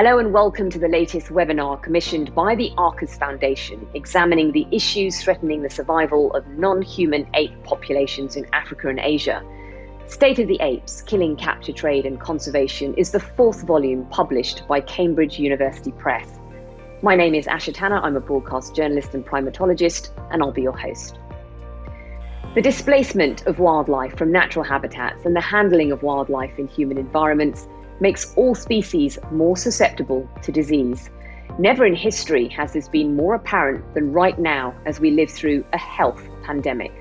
Hello and welcome to the latest webinar commissioned by the Arcus Foundation, examining the issues threatening the survival of non-human ape populations in Africa and Asia. State of the Apes, Killing, Capture, Trade and Conservation is the fourth volume published by Cambridge University Press. My name is Asha Tanna, I'm a broadcast journalist and primatologist, and I'll be your host. The displacement of wildlife from natural habitats and the handling of wildlife in human environments makes all species more susceptible to disease. Never in history has this been more apparent than right now as we live through a health pandemic.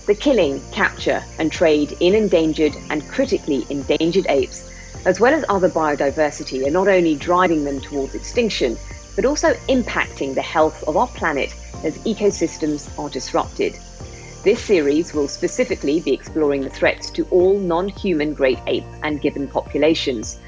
The killing, capture and trade in endangered and critically endangered apes, as well as other biodiversity, are not only driving them towards extinction, but also impacting the health of our planet as ecosystems are disrupted. This series will specifically be exploring the threats to all non-human great ape and gibbon populations.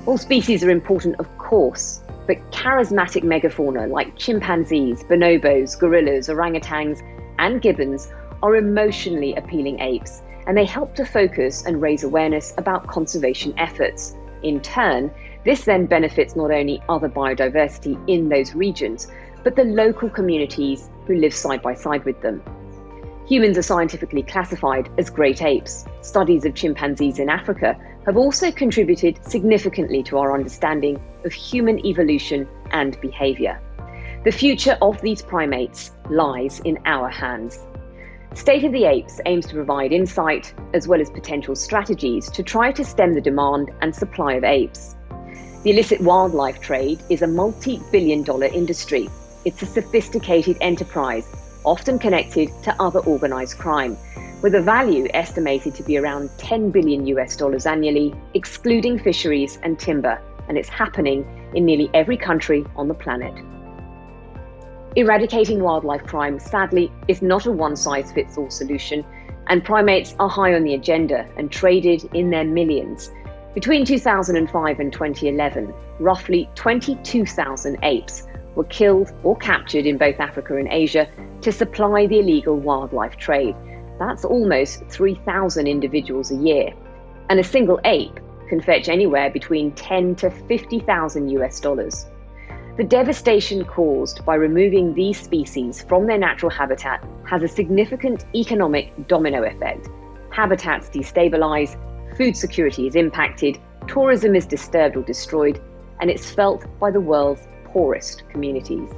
All species are important, of course, but charismatic megafauna like chimpanzees, bonobos, gorillas, orangutans, and gibbons are emotionally appealing apes, and they help to focus and raise awareness about conservation efforts. In turn, this then benefits not only other biodiversity in those regions, but the local communities who live side by side with them. Humans are scientifically classified as great apes. Studies of chimpanzees in Africa have also contributed significantly to our understanding of human evolution and behavior. The future of these primates lies in our hands. State of the Apes aims to provide insight as well as potential strategies to try to stem the demand and supply of apes. The illicit wildlife trade is a multi-billion-dollar industry. It's a sophisticated enterprise, often connected to other organized crime, with a value estimated to be around $10 billion annually, excluding fisheries and timber, and it's happening in nearly every country on the planet. Eradicating wildlife crime, sadly, is not a one-size-fits-all solution, and primates are high on the agenda and traded in their millions. Between 2005 and 2011, roughly 22,000 apes were killed or captured in both Africa and Asia to supply the illegal wildlife trade. That's almost 3,000 individuals a year. And a single ape can fetch anywhere between 10 to 50,000 US dollars. The devastation caused by removing these species from their natural habitat has a significant economic domino effect. Habitats destabilize, food security is impacted, tourism is disturbed or destroyed, and it's felt by the world's poorest communities.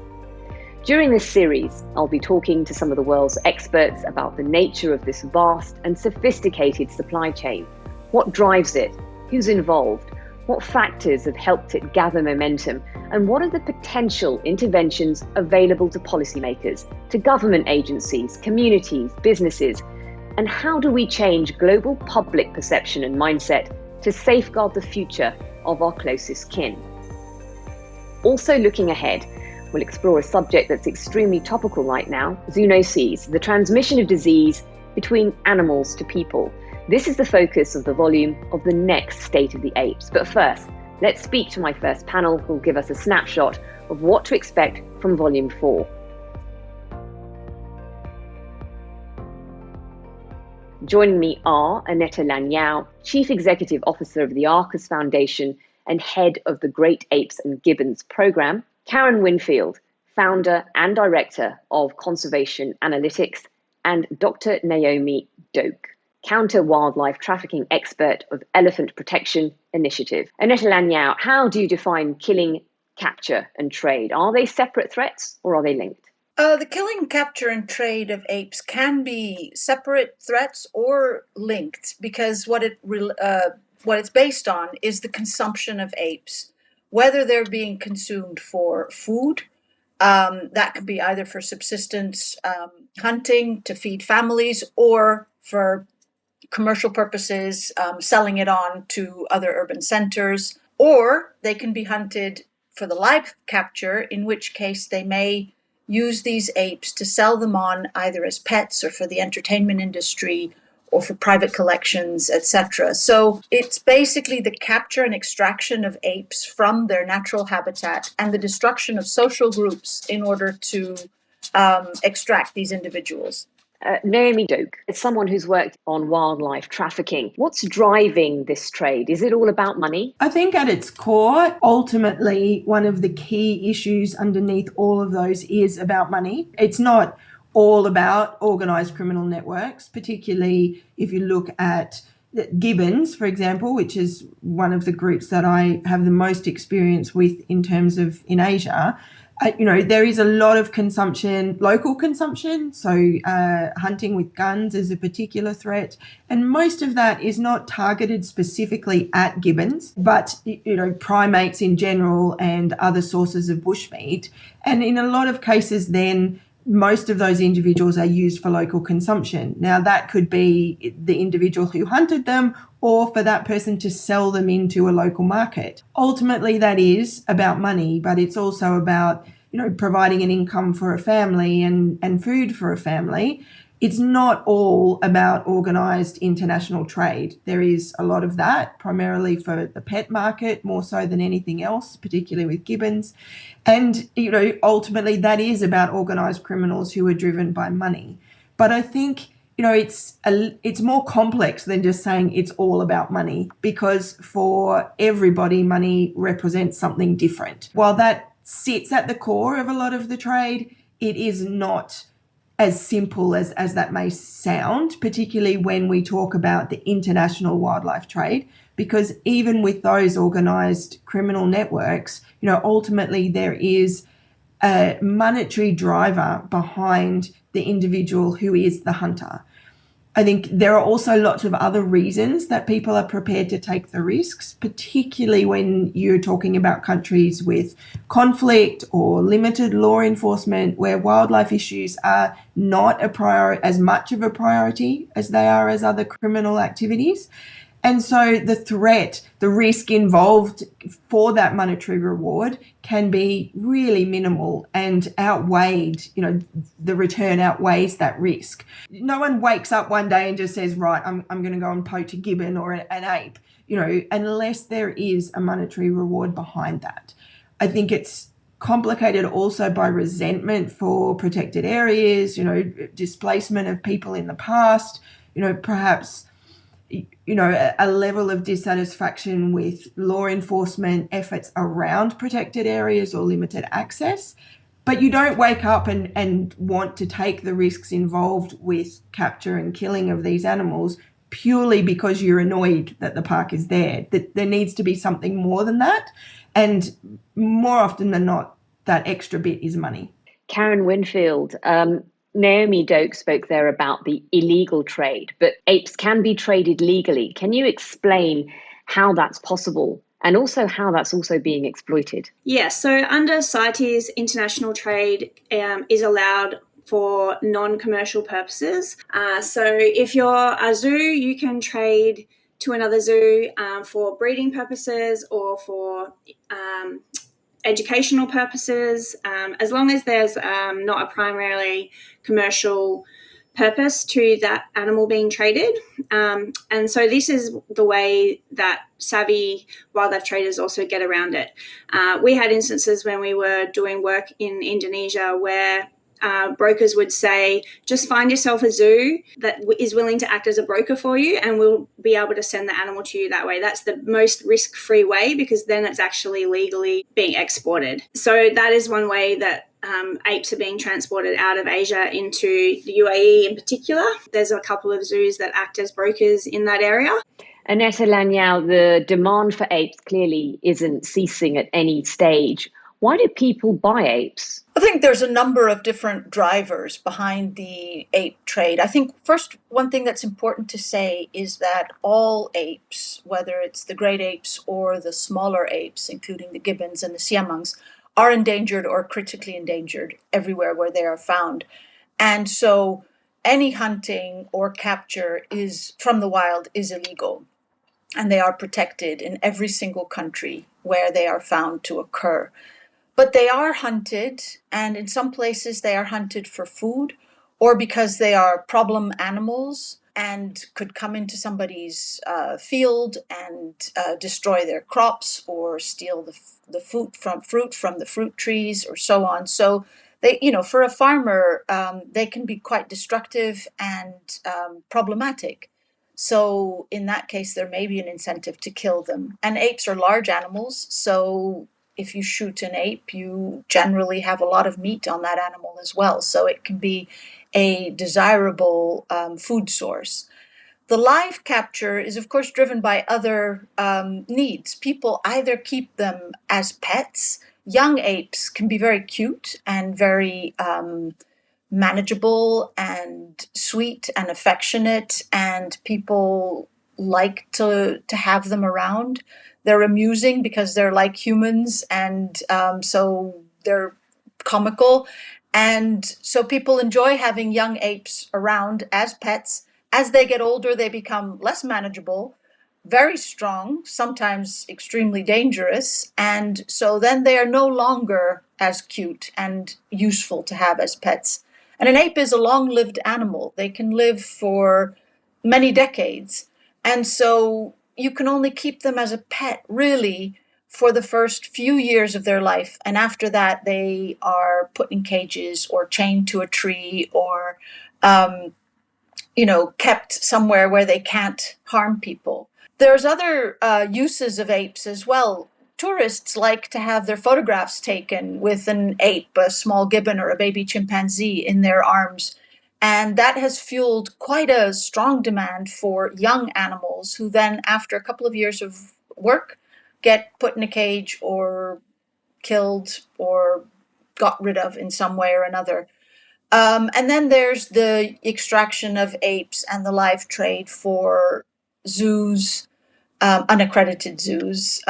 During this series, I'll be talking to some of the world's experts about the nature of this vast and sophisticated supply chain. What drives it? Who's involved? What factors have helped it gather momentum? And what are the potential interventions available to policymakers, to government agencies, communities, businesses? And how do we change global public perception and mindset to safeguard the future of our closest kin? Also looking ahead, we'll explore a subject that's extremely topical right now, Zoonoses, the transmission of disease between animals to people. This is the focus of the volume of the next State of the Apes. But first, let's speak to my first panel who will give us a snapshot of what to expect from Volume 4. Joining me are Annette Lanyao, Chief Executive Officer of the Arcus Foundation and head of the Great Apes and Gibbons program, Karen Winfield, founder and director of Conservation Analytics, and Dr. Naomi Doak, counter wildlife trafficking expert of Elephant Protection Initiative. Annette Lanyao, how do you define killing, capture, and trade? Are they separate threats or are they linked? The killing, capture, and trade of apes can be separate threats or linked, because what it's based on is the consumption of apes, whether they're being consumed for food, that could be either for subsistence hunting to feed families, or for commercial purposes, selling it on to other urban centers, or they can be hunted for the live capture, in which case they may use these apes to sell them on either as pets or for the entertainment industry or for private collections, etc. So it's basically the capture and extraction of apes from their natural habitat and the destruction of social groups in order to extract these individuals. Naomi Doak, as someone who's worked on wildlife trafficking, what's driving this trade? Is it all about money? I think at its core, ultimately, one of the key issues underneath all of those is about money. It's not all about organised criminal networks, particularly if you look at Gibbons, for example, which is one of the groups that I have the most experience with in terms of in Asia. There is a lot of consumption, local consumption. So hunting with guns is a particular threat. And most of that is not targeted specifically at gibbons, but, primates in general and other sources of bushmeat. And in a lot of cases, then most of those individuals are used for local consumption. Now, that could be the individual who hunted them or for that person to sell them into a local market. Ultimately, that is about money, but it's also about, providing an income for a family and food for a family. It's not all about organised international trade. There is a lot of that, primarily for the pet market, more so than anything else, particularly with gibbons. And, ultimately that is about organised criminals who are driven by money. But I think, it's more complex than just saying it's all about money, because for everybody, money represents something different. While that sits at the core of a lot of the trade, it is not as simple as that may sound, particularly when we talk about the international wildlife trade, because even with those organised criminal networks, ultimately there is a monetary driver behind the individual who is the hunter. I think there are also lots of other reasons that people are prepared to take the risks, particularly when you're talking about countries with conflict or limited law enforcement, where wildlife issues are not as much of a priority as they are as other criminal activities. And so the risk involved for that monetary reward can be really minimal and outweighed, the return outweighs that risk. No one wakes up one day and just says, right, I'm going to go and poach a gibbon or an ape, unless there is a monetary reward behind that. I think it's complicated also by resentment for protected areas, displacement of people in the past, perhaps a level of dissatisfaction with law enforcement efforts around protected areas or limited access. But you don't wake up and want to take the risks involved with capture and killing of these animals purely because you're annoyed that the park is there. That there needs to be something more than that. And more often than not, that extra bit is money. Karen Winfield, Naomi Doak spoke there about the illegal trade, but apes can be traded legally. Can you explain how that's possible and also how that's also being exploited? Yes, so under CITES, international trade is allowed for non-commercial purposes. So if you're a zoo, you can trade to another zoo for breeding purposes or for educational purposes, as long as there's not a primarily commercial purpose to that animal being traded. And so this is the way that savvy wildlife traders also get around it. We had instances when we were doing work in Indonesia where brokers would say, just find yourself a zoo that is willing to act as a broker for you, and we'll be able to send the animal to you that way. That's the most risk-free way, because then it's actually legally being exported. So that is one way that apes are being transported out of Asia into the UAE in particular. There's a couple of zoos that act as brokers in that area. Annette Lanyao, the demand for apes clearly isn't ceasing at any stage. Why do people buy apes? I think there's a number of different drivers behind the ape trade. I think first, one thing that's important to say is that all apes, whether it's the great apes or the smaller apes, including the gibbons and the siamangs, are endangered or critically endangered everywhere where they are found. And so any hunting or capture from the wild is illegal, and they are protected in every single country where they are found to occur. But they are hunted, and in some places they are hunted for food or because they are problem animals and could come into somebody's field and destroy their crops or steal the fruit from the fruit trees or so on. So they, for a farmer, they can be quite destructive and problematic. So in that case, there may be an incentive to kill them. And apes are large animals, so if you shoot an ape, you generally have a lot of meat on that animal as well. So it can be a desirable food source. The live capture is, of course, driven by other needs. People either keep them as pets. Young apes can be very cute and very manageable and sweet and affectionate, and people like to have them around. They're amusing because they're like humans, and so they're comical. And so people enjoy having young apes around as pets. As they get older, they become less manageable, very strong, sometimes extremely dangerous. And so then they are no longer as cute and useful to have as pets. And an ape is a long-lived animal. They can live for many decades. And so you can only keep them as a pet, really, for the first few years of their life. And after that, they are put in cages or chained to a tree or, kept somewhere where they can't harm people. There's other uses of apes as well. Tourists like to have their photographs taken with an ape, a small gibbon or a baby chimpanzee in their arms. And that has fueled quite a strong demand for young animals who then, after a couple of years of work, get put in a cage or killed or got rid of in some way or another. And then there's the extraction of apes and the live trade for zoos, unaccredited zoos,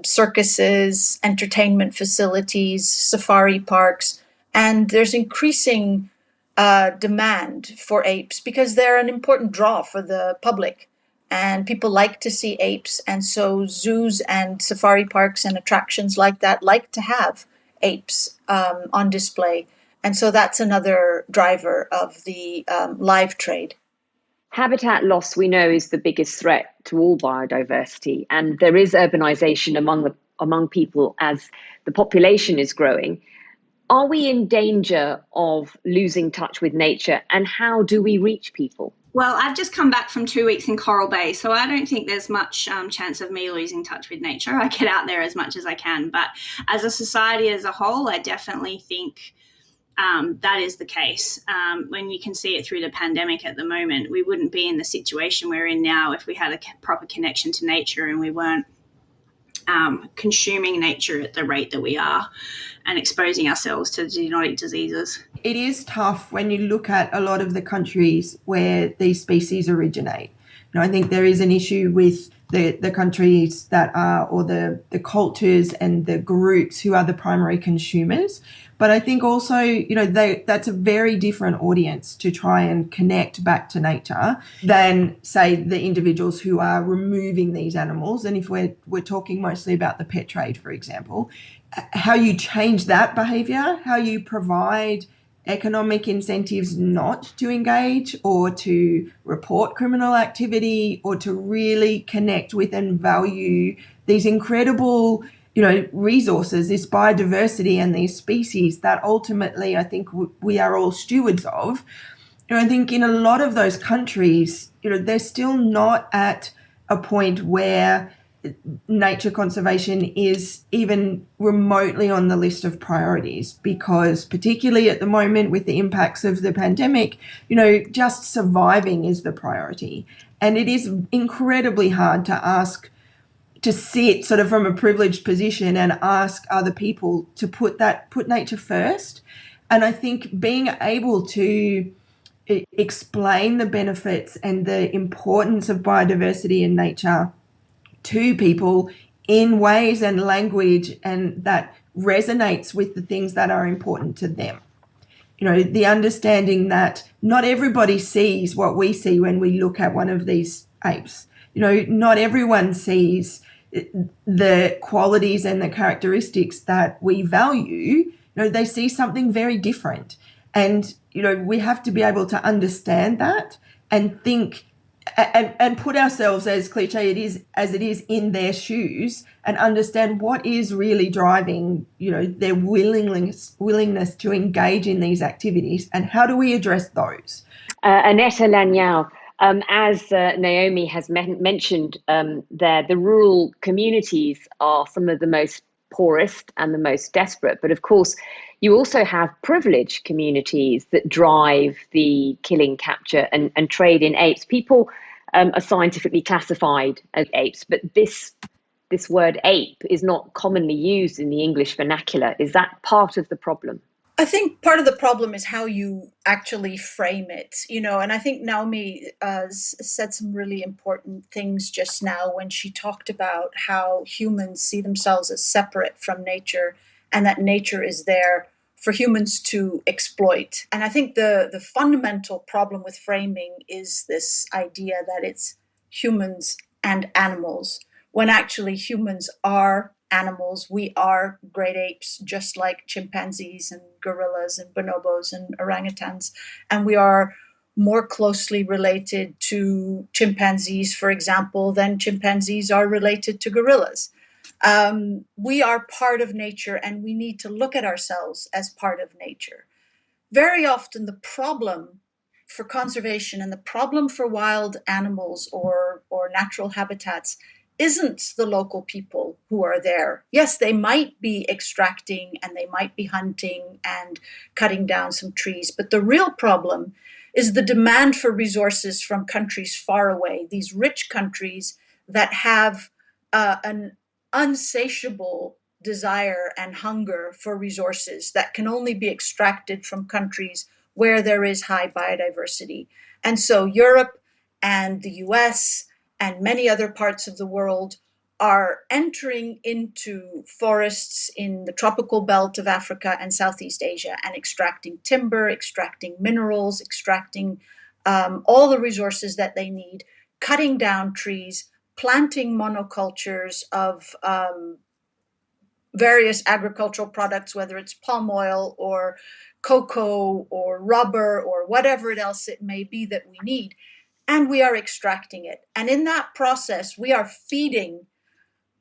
circuses, entertainment facilities, safari parks. And there's increasing demand for apes because they're an important draw for the public. And people like to see apes. And so zoos and safari parks and attractions like that like to have apes on display. And so that's another driver of the live trade. Habitat loss, we know, is the biggest threat to all biodiversity, and there is urbanization among people as the population is growing. Are we in danger of losing touch with nature, and how do we reach people? Well, I've just come back from 2 weeks in Coral Bay, so I don't think there's much chance of me losing touch with nature. I get out there as much as I can, but as a society as a whole, I definitely think that is the case. When you can see it through the pandemic at the moment, we wouldn't be in the situation we're in now if we had a proper connection to nature and we weren't consuming nature at the rate that we are and exposing ourselves to zoonotic diseases. It is tough when you look at a lot of the countries where these species originate. I think there is an issue with the countries that are, or the cultures and the groups who are the primary consumers. But I think also, that's a very different audience to try and connect back to nature than, say, the individuals who are removing these animals. And if we're talking mostly about the pet trade, for example, how you change that behaviour, how you provide economic incentives not to engage or to report criminal activity or to really connect with and value these incredible resources, this biodiversity and these species that ultimately I think we are all stewards of. I think in a lot of those countries, they're still not at a point where nature conservation is even remotely on the list of priorities, because particularly at the moment with the impacts of the pandemic, just surviving is the priority. And it is incredibly hard to sit sort of from a privileged position and ask other people to put nature first. And I think being able to explain the benefits and the importance of biodiversity in nature to people in ways and language and that resonates with the things that are important to them. The understanding that not everybody sees what we see when we look at one of these apes. Not everyone sees the qualities and the characteristics that we value. They see something very different. And, we have to be able to understand that and think and put ourselves, as cliche it is as it is, in their shoes and understand what is really driving, their willingness to engage in these activities, and how do we address those? Aneta Lanyao, as Naomi has mentioned there, the rural communities are some of the most poorest and the most desperate. But of course, you also have privileged communities that drive the killing, capture, and trade in apes. People are scientifically classified as apes, but this word ape is not commonly used in the English vernacular. Is that part of the problem? I think part of the problem is how you actually frame it, and I think Naomi said some really important things just now when she talked about how humans see themselves as separate from nature and that nature is there for humans to exploit. And I think the fundamental problem with framing is this idea that it's humans and animals, when actually humans are animals. We are great apes, just like chimpanzees and gorillas and bonobos and orangutans. And we are more closely related to chimpanzees, for example, than chimpanzees are related to gorillas. We are part of nature, and we need to look at ourselves as part of nature. Very often, the problem for conservation and the problem for wild animals or natural habitats isn't the local people who are there. Yes, they might be extracting and they might be hunting and cutting down some trees, but the real problem is the demand for resources from countries far away, these rich countries that have an unsatiable desire and hunger for resources that can only be extracted from countries where there is high biodiversity. And so Europe and the US and many other parts of the world are entering into forests in the tropical belt of Africa and Southeast Asia and extracting timber, extracting minerals, extracting all the resources that they need, cutting down trees, planting monocultures of various agricultural products, whether it's palm oil or cocoa or rubber or whatever else it may be that we need. And we are extracting it. And in that process, we are feeding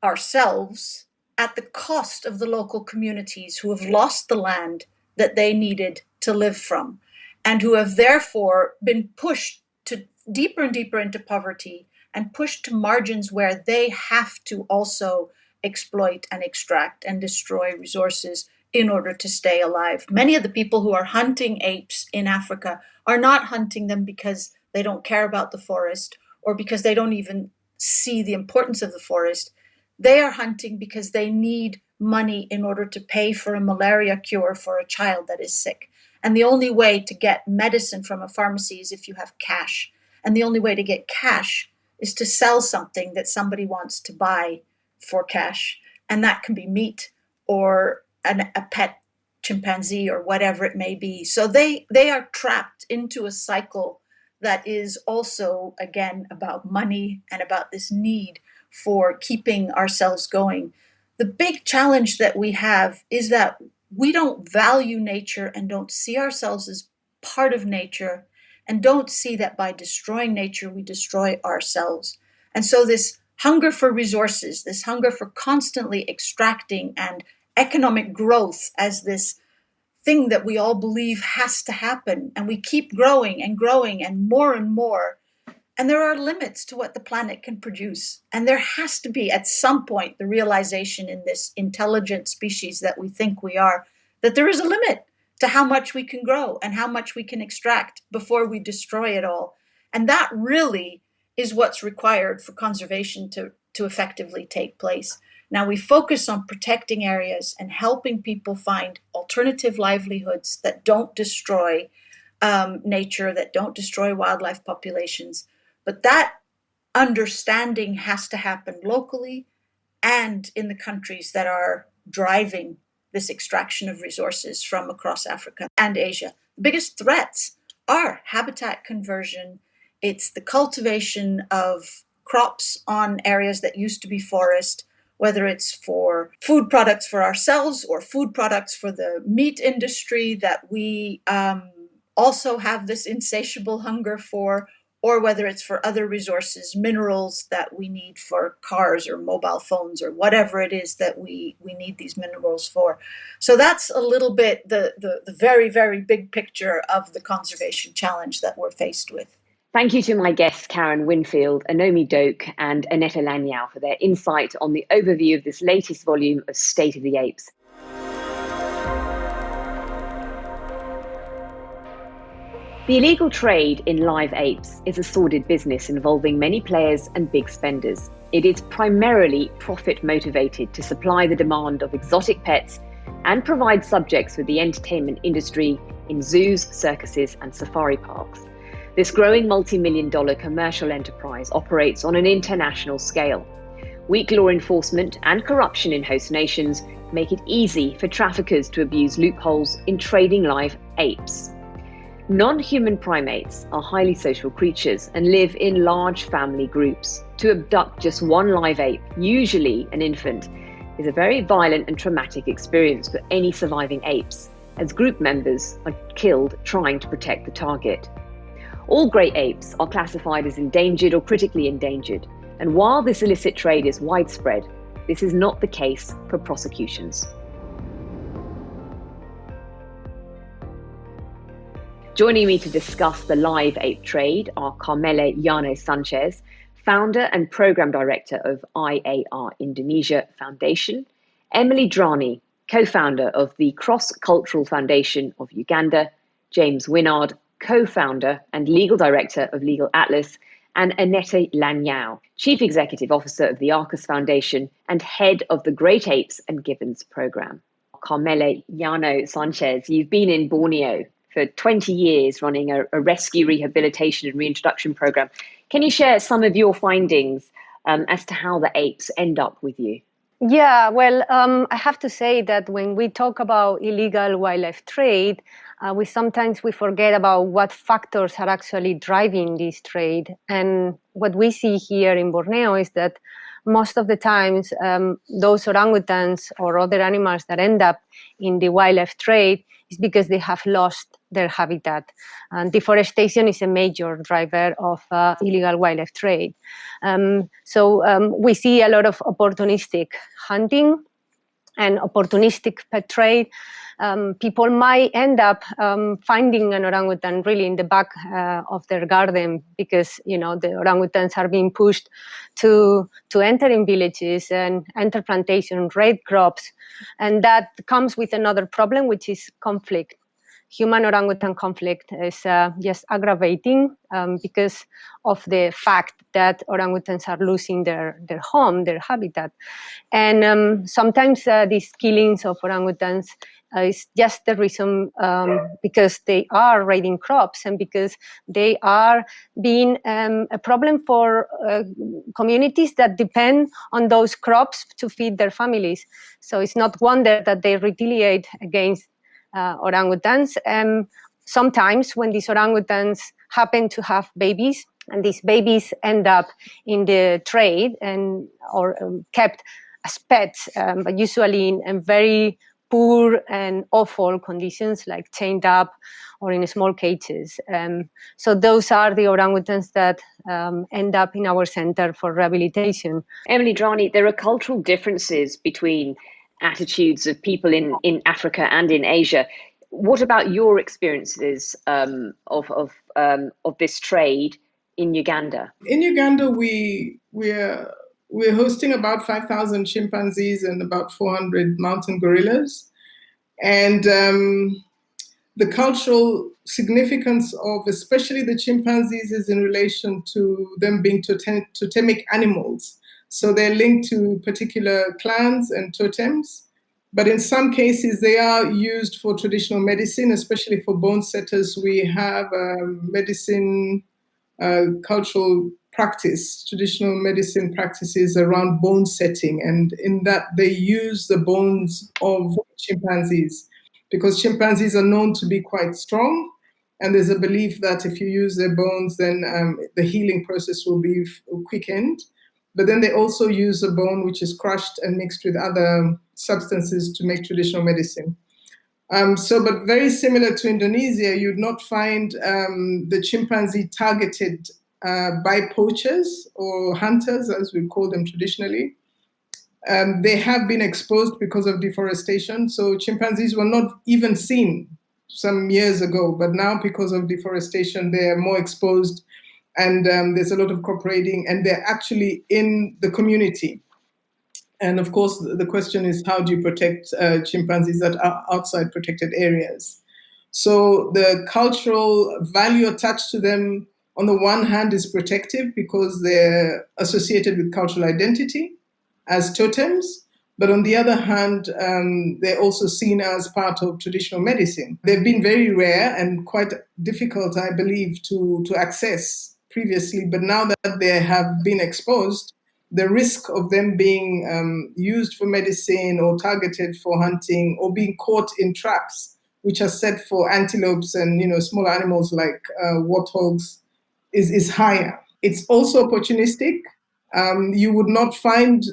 ourselves at the cost of the local communities who have lost the land that they needed to live from, and who have therefore been pushed to deeper and deeper into poverty and pushed to margins where they have to also exploit and extract and destroy resources in order to stay alive. Many of the people who are hunting apes in Africa are not hunting them because they don't care about the forest or because they don't even see the importance of the forest. They are hunting because they need money in order to pay for a malaria cure for a child that is sick. And the only way to get medicine from a pharmacy is if you have cash. And the only way to get cash is to sell something that somebody wants to buy for cash. And that can be meat or a pet chimpanzee or whatever it may be. So they are trapped into a cycle that is also, again, about money and about this need for keeping ourselves going. The big challenge that we have is that we don't value nature and don't see ourselves as part of nature, and don't see that by destroying nature, we destroy ourselves. And so this hunger for resources, this hunger for constantly extracting and economic growth as this thing that we all believe has to happen, and we keep growing and growing and more, and there are limits to what the planet can produce. And there has to be at some point the realization in this intelligent species that we think we are, that there is a limit to how much we can grow and how much we can extract before we destroy it all. And that really is what's required for conservation to effectively take place. Now we focus on protecting areas and helping people find alternative livelihoods that don't destroy nature, that don't destroy wildlife populations. But that understanding has to happen locally and in the countries that are driving this extraction of resources from across Africa and Asia. The biggest threats are habitat conversion. It's the cultivation of crops on areas that used to be forest, whether it's for food products for ourselves or food products for the meat industry that we also have this insatiable hunger for, or whether it's for other resources, minerals that we need for cars or mobile phones or whatever it is that we need these minerals for. So that's a little bit the very, very big picture of the conservation challenge that we're faced with. Thank you to my guests, Karen Winfield, Anomi Doak, and Annetta Lanyao for their insight on the overview of this latest volume of State of the Apes. The illegal trade in live apes is a sordid business involving many players and big spenders. It is primarily profit motivated to supply the demand of exotic pets and provide subjects with the entertainment industry in zoos, circuses, and safari parks. This growing multi-million-dollar commercial enterprise operates on an international scale. Weak law enforcement and corruption in host nations make it easy for traffickers to abuse loopholes in trading live apes. Non-human primates are highly social creatures and live in large family groups. To abduct just one live ape, usually an infant, is a very violent and traumatic experience for any surviving apes, as group members are killed trying to protect the target. All great apes are classified as endangered or critically endangered, and while this illicit trade is widespread, this is not the case for prosecutions. Joining me to discuss the live ape trade are Carmela Llano-Sanchez, founder and program director of IAR Indonesia Foundation, Emily Drani, co-founder of the Cross-Cultural Foundation of Uganda, James Winard, co-founder and legal director of Legal Atlas, and Annetta Lanyao, chief executive officer of the Arcus Foundation and head of the Great Apes and Gibbons program. Carmela Llano-Sanchez, you've been in Borneo for 20 years running a rescue, rehabilitation and reintroduction program. Can you share some of your findings as to how the apes end up with you? Yeah, well, I have to say that when we talk about illegal wildlife trade, we sometimes forget about what factors are actually driving this trade. And what we see here in Borneo is that most of the times those orangutans or other animals that end up in the wildlife trade is because they have lost their habitat. And deforestation is a major driver of illegal wildlife trade. So we see a lot of opportunistic hunting and opportunistic pet trade. People might end up finding an orangutan really in the back of their garden because, you know, the orangutans are being pushed to enter in villages and enter plantation, raid crops. And that comes with another problem, which is conflict. Human-orangutan conflict is just aggravating because of the fact that orangutans are losing their home, their habitat. And sometimes these killings of orangutans is just the reason because they are raiding crops and because they are being a problem for communities that depend on those crops to feed their families. So it's not wonder that they retaliate against orangutans. Sometimes when these orangutans happen to have babies, and these babies end up in the trade and or kept as pets, but usually in very poor and awful conditions, like chained up or in small cages. So those are the orangutans that end up in our center for rehabilitation. Emily Drani, there are cultural differences between attitudes of people in Africa and in Asia. What about your experiences of this trade in Uganda? In Uganda, we're hosting about 5,000 chimpanzees and about 400 mountain gorillas. And the cultural significance of especially the chimpanzees is in relation to them being totemic animals. So they're linked to particular clans and totems. But in some cases, they are used for traditional medicine, especially for bone setters. We have medicine cultural practice, traditional medicine practices around bone setting. And in that, they use the bones of chimpanzees because chimpanzees are known to be quite strong. And there's a belief that if you use their bones, then the healing process will be quickened. But then they also use a bone which is crushed and mixed with other substances to make traditional medicine. But very similar to Indonesia, you'd not find the chimpanzee targeted by poachers or hunters, as we call them traditionally. They have been exposed because of deforestation. So chimpanzees were not even seen some years ago, but now because of deforestation, they're more exposed, and there's a lot of cooperating, and they're actually in the community. And of course, the question is, how do you protect chimpanzees that are outside protected areas? So the cultural value attached to them, on the one hand, is protective because they're associated with cultural identity as totems. But on the other hand, they're also seen as part of traditional medicine. They've been very rare and quite difficult, I believe, to access previously. But now that they have been exposed, the risk of them being used for medicine or targeted for hunting or being caught in traps, which are set for antelopes and small animals like warthogs, is higher. It's also opportunistic. You would not find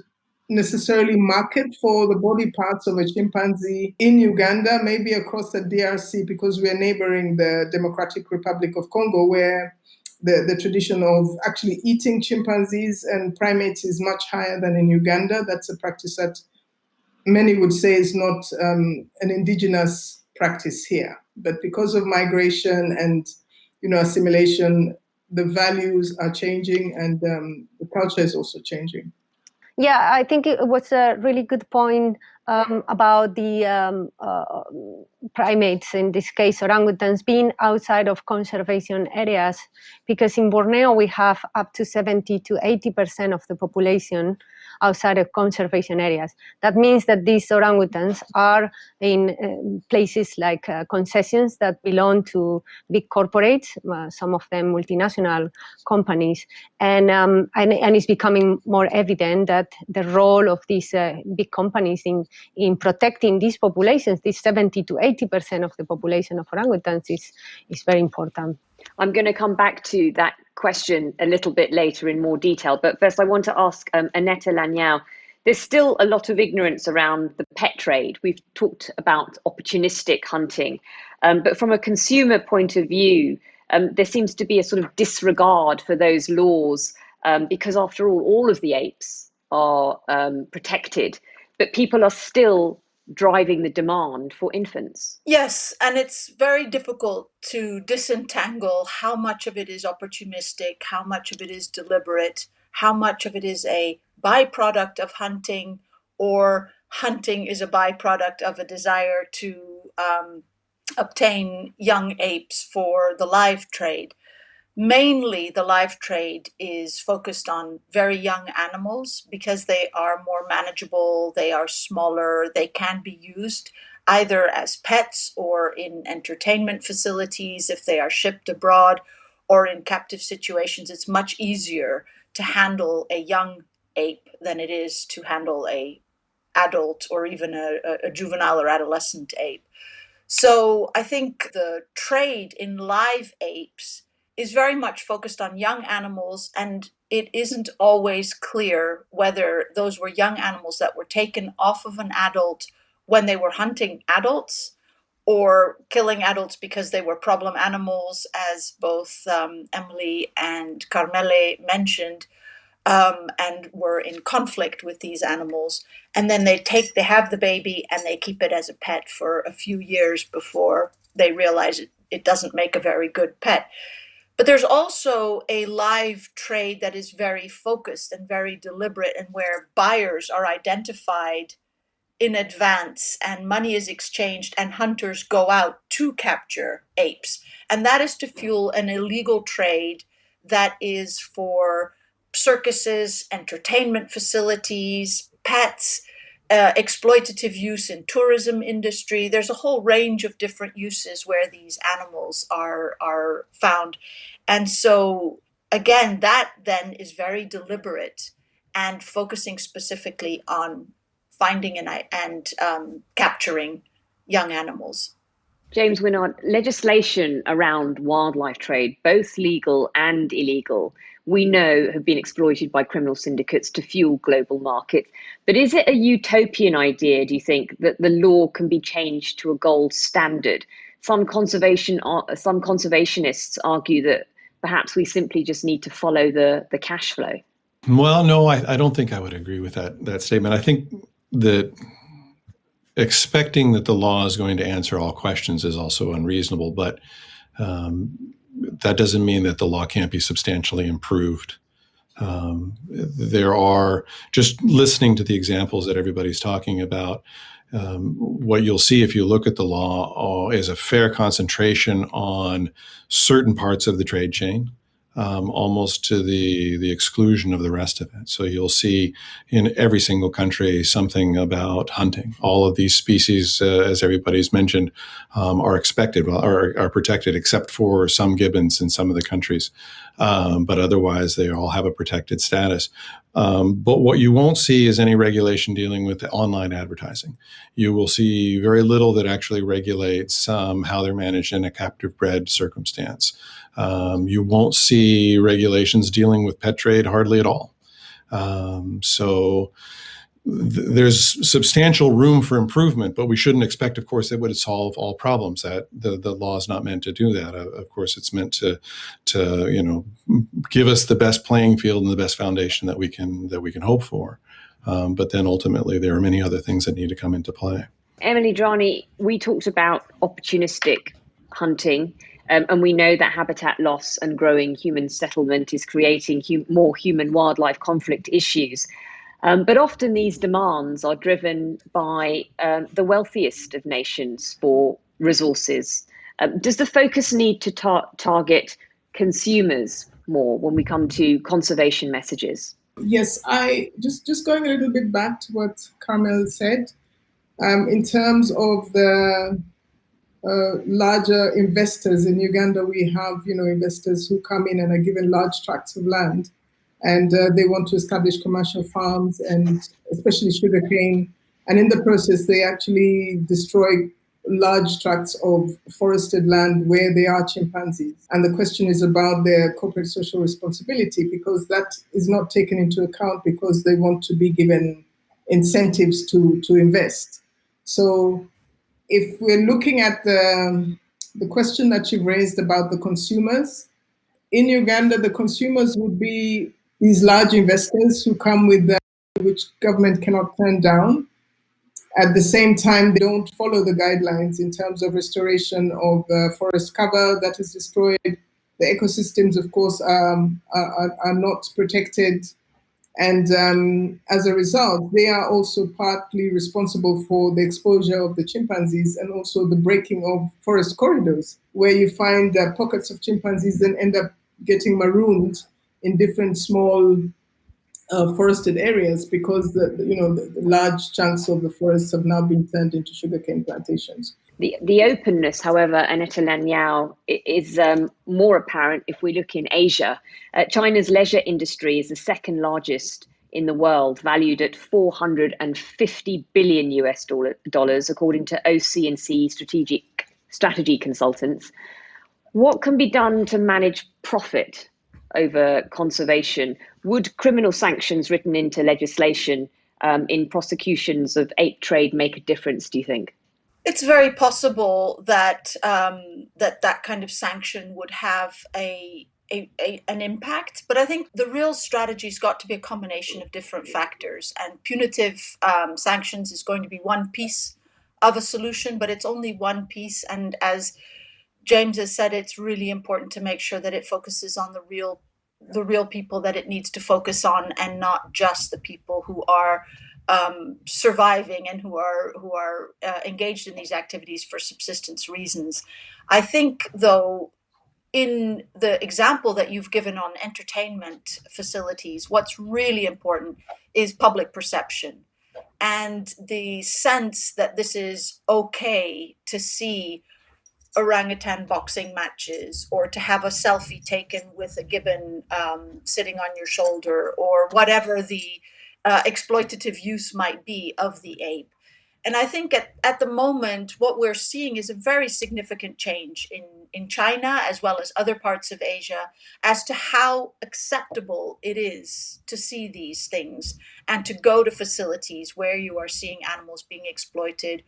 necessarily market for the body parts of a chimpanzee in Uganda, maybe across the DRC, because we're neighboring the Democratic Republic of Congo, where the tradition of actually eating chimpanzees and primates is much higher than in Uganda. That's a practice that many would say is not an indigenous practice here. But because of migration and assimilation, the values are changing, and the culture is also changing. Yeah, I think it was a really good point about the primates, in this case orangutans, being outside of conservation areas, because in Borneo we have up to 70 to 80% of the population outside of conservation areas. That means that these orangutans are in places like concessions that belong to big corporates, some of them multinational companies, and it's becoming more evident that the role of these big companies in protecting these populations, these 70 to 80% of the population of orangutans, is very important. I'm going to come back to that question a little bit later in more detail, but first I want to ask Annette Lanyao. There's still a lot of ignorance around the pet trade. We've talked about opportunistic hunting, but from a consumer point of view, there seems to be a sort of disregard for those laws, because after all of the apes are protected, but people are still driving the demand for infants. Yes, and it's very difficult to disentangle how much of it is opportunistic, how much of it is deliberate, how much of it is a byproduct of hunting, or hunting is a byproduct of a desire to obtain young apes for the live trade. Mainly, the live trade is focused on very young animals because they are more manageable, they are smaller, they can be used either as pets or in entertainment facilities if they are shipped abroad, or in captive situations. It's much easier to handle a young ape than it is to handle a adult or even a juvenile or adolescent ape. So I think the trade in live apes is very much focused on young animals, and it isn't always clear whether those were young animals that were taken off of an adult when they were hunting adults, or killing adults because they were problem animals, as both Emily and Carmele mentioned, and were in conflict with these animals. And then they have the baby and they keep it as a pet for a few years before they realize it doesn't make a very good pet. But there's also a live trade that is very focused and very deliberate, and where buyers are identified in advance and money is exchanged and hunters go out to capture apes. And that is to fuel an illegal trade that is for circuses, entertainment facilities, pets, exploitative use in tourism industry. There's a whole range of different uses where these animals are found. And so again, that then is very deliberate and focusing specifically on finding and capturing young animals. James Winard, legislation around wildlife trade, both legal and illegal, we know have been exploited by criminal syndicates to fuel global markets. But is it a utopian idea, do you think, that the law can be changed to a gold standard? Some conservationists argue that perhaps we simply just need to follow the cash flow? Well, no, I don't think I would agree with that statement. I think that expecting that the law is going to answer all questions is also unreasonable, but that doesn't mean that the law can't be substantially improved. There are, just listening to the examples that everybody's talking about, what you'll see if you look at the law is a fair concentration on certain parts of the trade chain, almost to the exclusion of the rest of it. So you'll see in every single country something about hunting. All of these species, as everybody's mentioned, are expected, are protected, except for some gibbons in some of the countries. But otherwise, they all have a protected status. But what you won't see is any regulation dealing with the online advertising. You will see very little that actually regulates how they're managed in a captive bred circumstance. You won't see regulations dealing with pet trade hardly at all. So there's substantial room for improvement, but we shouldn't expect, of course, that it would solve all problems. That the law is not meant to do that. Of course, it's meant to give us the best playing field and the best foundation that we can hope for. But then ultimately, there are many other things that need to come into play. Emily Drani, we talked about opportunistic hunting. And we know that habitat loss and growing human settlement is creating more human-wildlife conflict issues. But often these demands are driven by the wealthiest of nations for resources. Does the focus need to target consumers more when we come to conservation messages? Yes, I just going a little bit back to what Carmel said, in terms of the larger investors. In Uganda, we have investors who come in and are given large tracts of land, and they want to establish commercial farms and especially sugarcane. And in the process, they actually destroy large tracts of forested land where there are chimpanzees. And the question is about their corporate social responsibility, because that is not taken into account because they want to be given incentives to invest. So if we're looking at the question that you've raised about the consumers, in Uganda, the consumers would be these large investors who come with which government cannot turn down. At the same time, they don't follow the guidelines in terms of restoration of forest cover that is destroyed. The ecosystems, of course, are not protected. And as a result, they are also partly responsible for the exposure of the chimpanzees and also the breaking of forest corridors, where you find that pockets of chimpanzees then end up getting marooned in different small forested areas because the large chunks of the forests have now been turned into sugarcane plantations. The openness, however, Aneta Lanyao, is more apparent if we look in Asia. China's leisure industry is the second largest in the world, valued at $450 billion US dollars, according to OC&C strategy consultants. What can be done to manage profit over conservation? Would criminal sanctions written into legislation in prosecutions of ape trade make a difference, do you think? It's very possible that that kind of sanction would have an impact, but I think the real strategy's got to be a combination of different factors, and punitive sanctions is going to be one piece of a solution, but it's only one piece. And as James has said, it's really important to make sure that it focuses on the real people that it needs to focus on, and not just the people who are surviving and who are engaged in these activities for subsistence reasons. I think, though, in the example that you've given on entertainment facilities, what's really important is public perception and the sense that this is okay to see orangutan boxing matches, or to have a selfie taken with a gibbon sitting on your shoulder, or whatever the exploitative use might be of the ape. And I think at the moment, what we're seeing is a very significant change in China, as well as other parts of Asia, as to how acceptable it is to see these things and to go to facilities where you are seeing animals being exploited.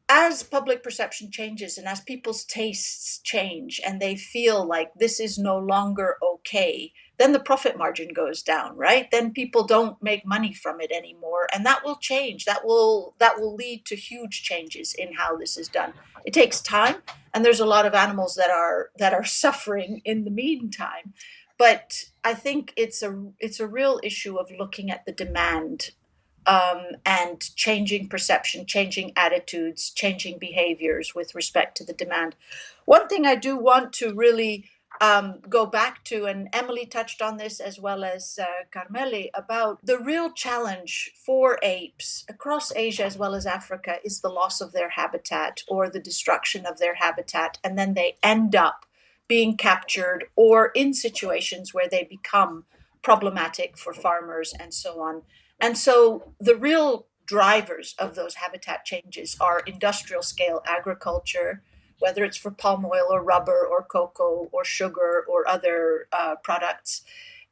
as public perception changes and as people's tastes change and they feel like this is no longer okay, then the profit margin goes down, right? Then people don't make money from it anymore, and that will change. That will lead to huge changes in how this is done. It takes time, and there's a lot of animals that are suffering in the meantime. But I think it's a real issue of looking at the demand, and changing perception, changing attitudes, changing behaviors with respect to the demand. One thing I do want to really go back to, and Emily touched on this as well as Carmeli, about the real challenge for apes across Asia as well as Africa is the loss of their habitat or the destruction of their habitat, and then they end up being captured or in situations where they become problematic for farmers and so on. And so the real drivers of those habitat changes are industrial scale agriculture, whether it's for palm oil or rubber or cocoa or sugar or other products.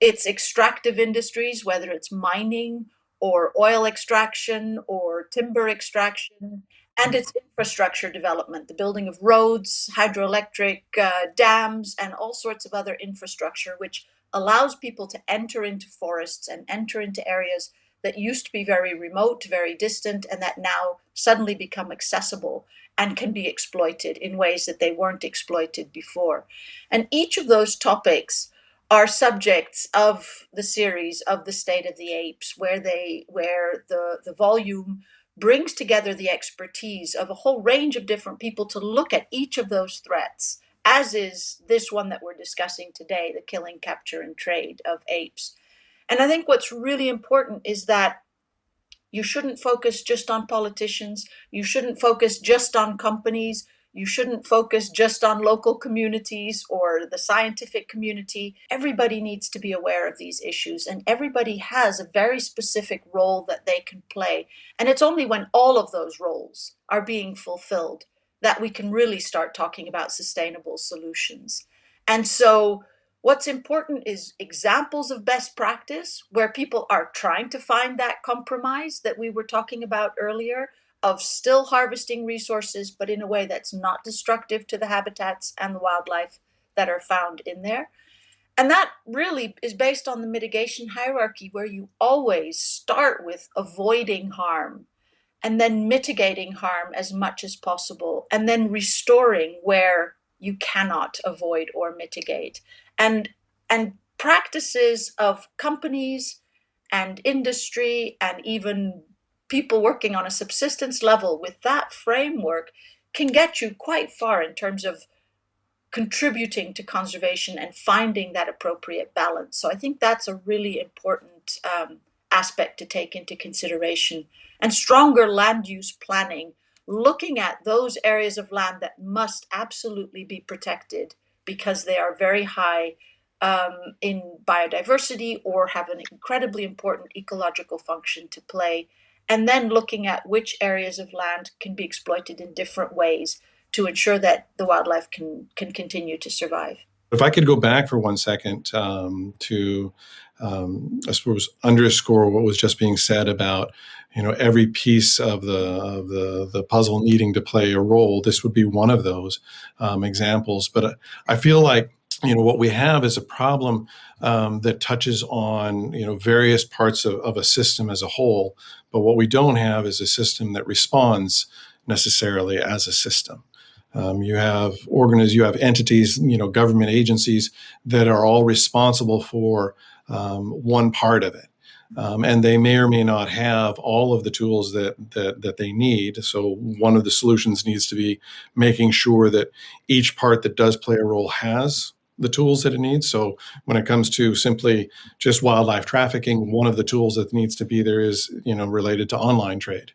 It's extractive industries, whether it's mining or oil extraction or timber extraction. And it's infrastructure development, the building of roads, hydroelectric dams, and all sorts of other infrastructure, which allows people to enter into forests and enter into areas that used to be very remote, very distant, and that now suddenly become accessible and can be exploited in ways that they weren't exploited before. And each of those topics are subjects of the series of The State of the Apes, where the volume brings together the expertise of a whole range of different people to look at each of those threats, as is this one that we're discussing today, the killing, capture, and trade of apes. And I think what's really important is that you shouldn't focus just on politicians. You shouldn't focus just on companies. You shouldn't focus just on local communities or the scientific community. Everybody needs to be aware of these issues, and everybody has a very specific role that they can play. And it's only when all of those roles are being fulfilled that we can really start talking about sustainable solutions. And so what's important is examples of best practice where people are trying to find that compromise that we were talking about earlier, of still harvesting resources, but in a way that's not destructive to the habitats and the wildlife that are found in there. And that really is based on the mitigation hierarchy, where you always start with avoiding harm and then mitigating harm as much as possible, and then restoring where you cannot avoid or mitigate. And practices of companies and industry and even people working on a subsistence level with that framework can get you quite far in terms of contributing to conservation and finding that appropriate balance. So I think that's a really important aspect to take into consideration. And stronger land use planning, looking at those areas of land that must absolutely be protected because they are very high in biodiversity or have an incredibly important ecological function to play, and then looking at which areas of land can be exploited in different ways to ensure that the wildlife can continue to survive. If I could go back for 1 second to, I suppose, underscore what was just being said about, every piece of the puzzle needing to play a role. This would be one of those examples. But I feel like, what we have is a problem that touches on, various parts of a system as a whole. But what we don't have is a system that responds necessarily as a system. You have you have entities, government agencies that are all responsible for one part of it. And they may or may not have all of the tools that they need. So one of the solutions needs to be making sure that each part that does play a role has the tools that it needs. So when it comes to simply just wildlife trafficking, one of the tools that needs to be there is, related to online trade.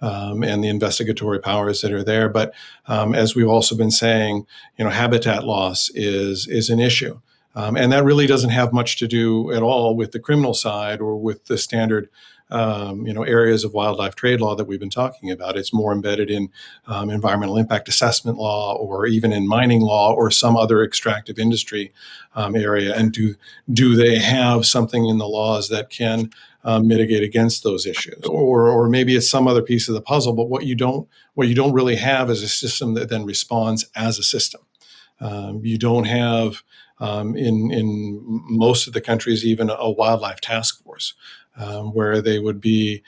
And the investigatory powers that are there. But as we've also been saying, habitat loss is an issue. And that really doesn't have much to do at all with the criminal side or with the standard, areas of wildlife trade law that we've been talking about. It's more embedded in environmental impact assessment law, or even in mining law, or some other extractive industry area. And do they have something in the laws that can mitigate against those issues. Or maybe it's some other piece of the puzzle, but what you don't really have is a system that then responds as a system. You don't have in most of the countries even a wildlife task force where they would be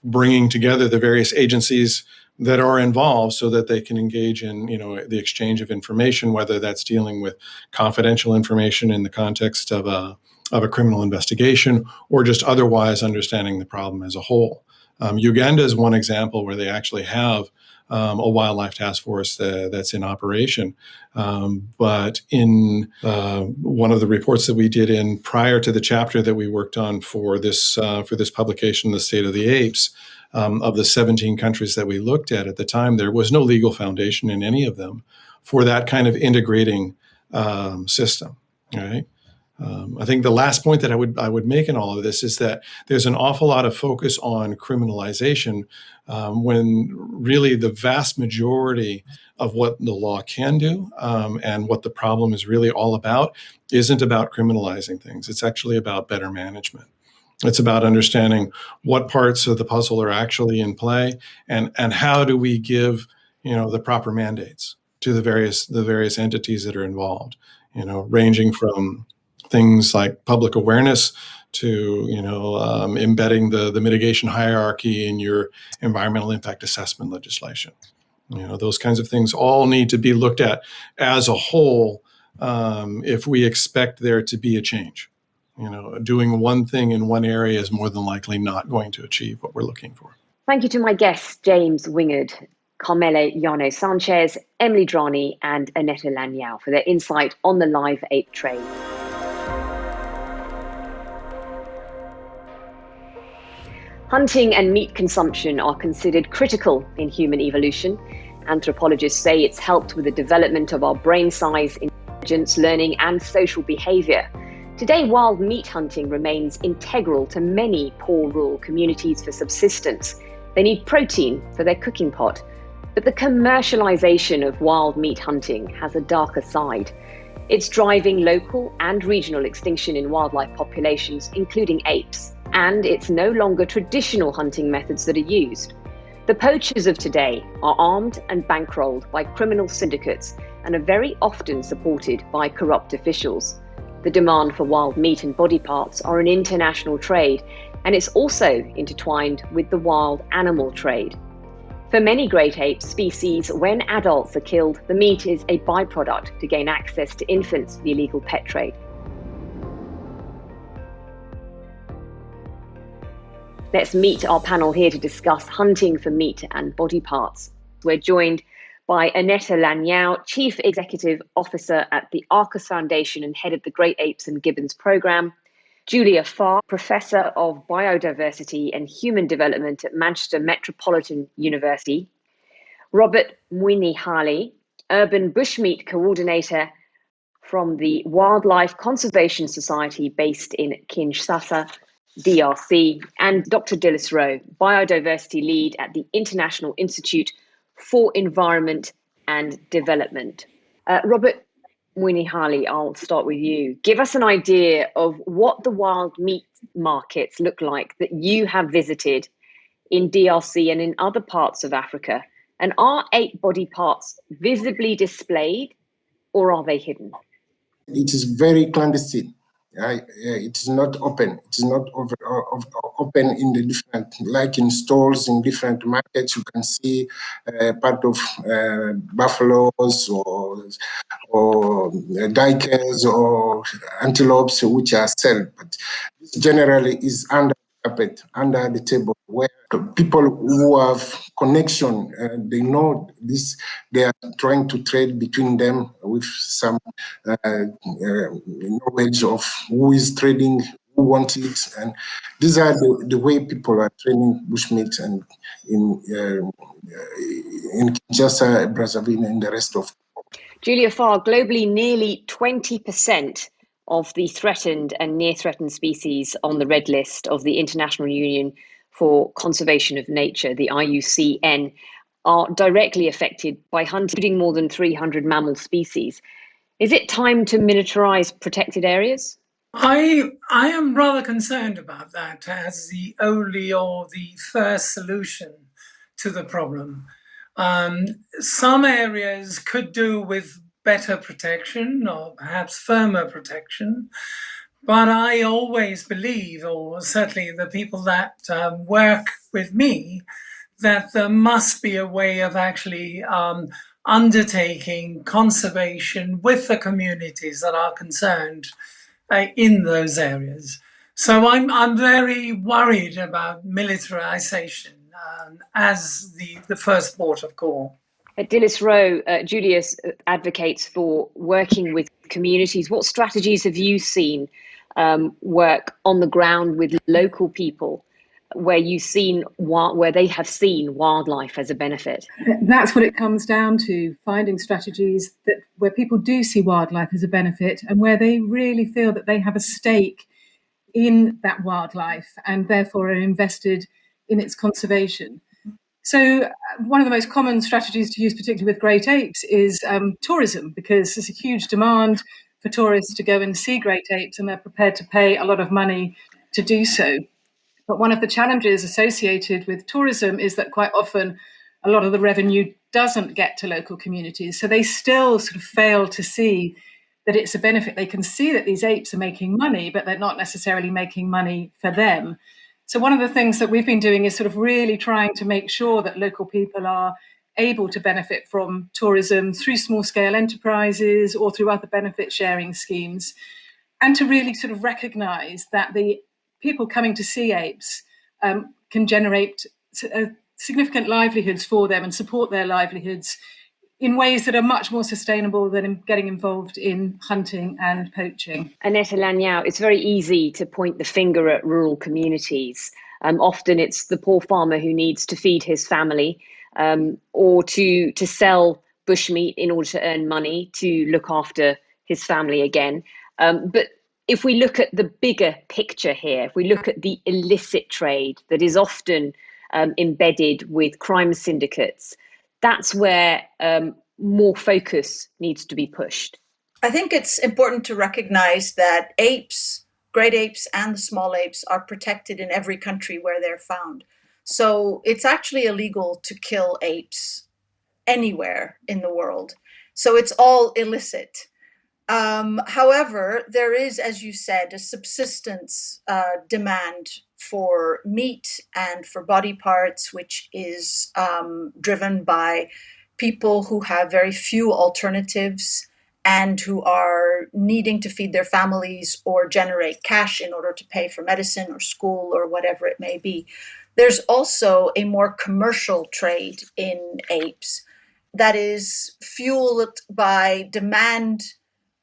bringing together the various agencies that are involved so that they can engage in the exchange of information, whether that's dealing with confidential information in the context of a criminal investigation or just otherwise understanding the problem as a whole. Uganda is one example where they actually have a wildlife task force that's in operation. But in one of the reports that we did in prior to the chapter that we worked on for this publication, The State of the Apes, of the 17 countries that we looked at the time, there was no legal foundation in any of them for that kind of integrating system. Right? I think the last point that I would make in all of this is that there's an awful lot of focus on criminalization when really the vast majority of what the law can do and what the problem is really all about isn't about criminalizing things. It's actually about better management. It's about understanding what parts of the puzzle are actually in play and how do we give the proper mandates to the various entities that are involved. Ranging from things like public awareness to embedding the mitigation hierarchy in your environmental impact assessment legislation. Those kinds of things all need to be looked at as a whole if we expect there to be a change. Doing one thing in one area is more than likely not going to achieve what we're looking for. Thank you to my guests, James Wingard, Carmela Llano Sanchez, Emily Drani, and Annetta Lanyao for their insight on the live ape trade. Hunting and meat consumption are considered critical in human evolution. Anthropologists say it's helped with the development of our brain size, intelligence, learning, and social behavior. Today, wild meat hunting remains integral to many poor rural communities for subsistence. They need protein for their cooking pot. But the commercialization of wild meat hunting has a darker side. It's driving local and regional extinction in wildlife populations, including apes. And it's no longer traditional hunting methods that are used. The poachers of today are armed and bankrolled by criminal syndicates and are very often supported by corrupt officials. The demand for wild meat and body parts are an international trade, and it's also intertwined with the wild animal trade. For many great ape species, when adults are killed, the meat is a byproduct to gain access to infants, the illegal pet trade. Let's meet our panel here to discuss hunting for meat and body parts. We're joined by Annetta Lanyao, Chief Executive Officer at the Arcus Foundation and head of the Great Apes and Gibbons program, Julia Farr, Professor of Biodiversity and Human Development at Manchester Metropolitan University, Robert Mwinihali, Urban Bushmeat Coordinator from the Wildlife Conservation Society based in Kinshasa, DRC, and Dr. Dilys Rowe, Biodiversity Lead at the International Institute for Environment and Development. Robert Mwinihali, I'll start with you. Give us an idea of what the wild meat markets look like that you have visited in DRC and in other parts of Africa. And are ape body parts visibly displayed or are they hidden? It is very clandestine. It is not open. It is not open in the different, like in stalls in different markets. You can see part of buffaloes or duikers or antelopes which are sold, but this generally is under the carpet, under the table, where people who have connection, they know this, they are trying to trade between them with some knowledge of who is trading, who wants it, and these are the way people are trading bushmeat and in Kinshasa, Brazzaville, and the rest of. Julia Farr, globally, nearly 20% of the threatened and near-threatened species on the red list of the International Union for Conservation of Nature, the IUCN, are directly affected by hunting, including more than 300 mammal species. Is it time to militarize protected areas? I am rather concerned about that as the only or the first solution to the problem. Some areas could do with better protection or perhaps firmer protection, but I always believe, or certainly the people that work with me, that there must be a way of actually undertaking conservation with the communities that are concerned in those areas. So I'm very worried about militarization as the first port of call. At Dilys Rowe, Julius advocates for working with communities. What strategies have you seen work on the ground with local people where they have seen wildlife as a benefit? That's what it comes down to, finding strategies where people do see wildlife as a benefit and where they really feel that they have a stake in that wildlife and therefore are invested in its conservation. So one of the most common strategies to use, particularly with great apes, is tourism, because there's a huge demand for tourists to go and see great apes, and they're prepared to pay a lot of money to do so. But one of the challenges associated with tourism is that quite often a lot of the revenue doesn't get to local communities. So they still sort of fail to see that it's a benefit. They can see that these apes are making money, but they're not necessarily making money for them. So one of the things that we've been doing is sort of really trying to make sure that local people are able to benefit from tourism through small-scale enterprises or through other benefit sharing schemes, and to really sort of recognise that the people coming to see apes can generate significant livelihoods for them and support their livelihoods in ways that are much more sustainable than getting involved in hunting and poaching. Annette Lanyao, it's very easy to point the finger at rural communities. Often it's the poor farmer who needs to feed his family or to sell bushmeat in order to earn money to look after his family again. But if we look at the bigger picture here, if we look at the illicit trade that is often embedded with crime syndicates, that's where more focus needs to be pushed. I think it's important to recognize that apes, great apes and the small apes, are protected in every country where they're found. So it's actually illegal to kill apes anywhere in the world. So it's all illicit. However, there is, as you said, a subsistence demand for meat and for body parts, which is driven by people who have very few alternatives and who are needing to feed their families or generate cash in order to pay for medicine or school or whatever it may be. There's also a more commercial trade in apes that is fueled by demand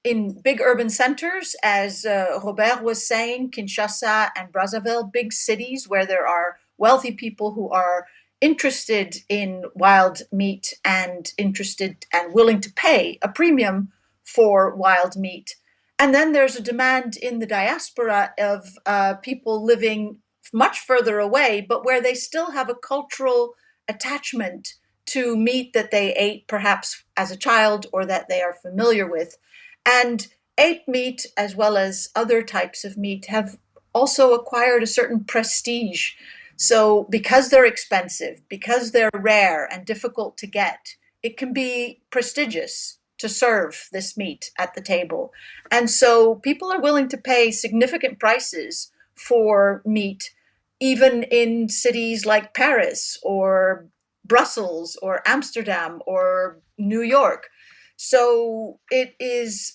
in big urban centers, as Robert was saying, Kinshasa and Brazzaville, big cities where there are wealthy people who are interested in wild meat and interested and willing to pay a premium for wild meat. And then there's a demand in the diaspora of people living much further away, but where they still have a cultural attachment to meat that they ate perhaps as a child or that they are familiar with. And ape meat, as well as other types of meat, have also acquired a certain prestige. So because they're expensive, because they're rare and difficult to get, it can be prestigious to serve this meat at the table. And so people are willing to pay significant prices for meat, even in cities like Paris or Brussels or Amsterdam or New York. So it is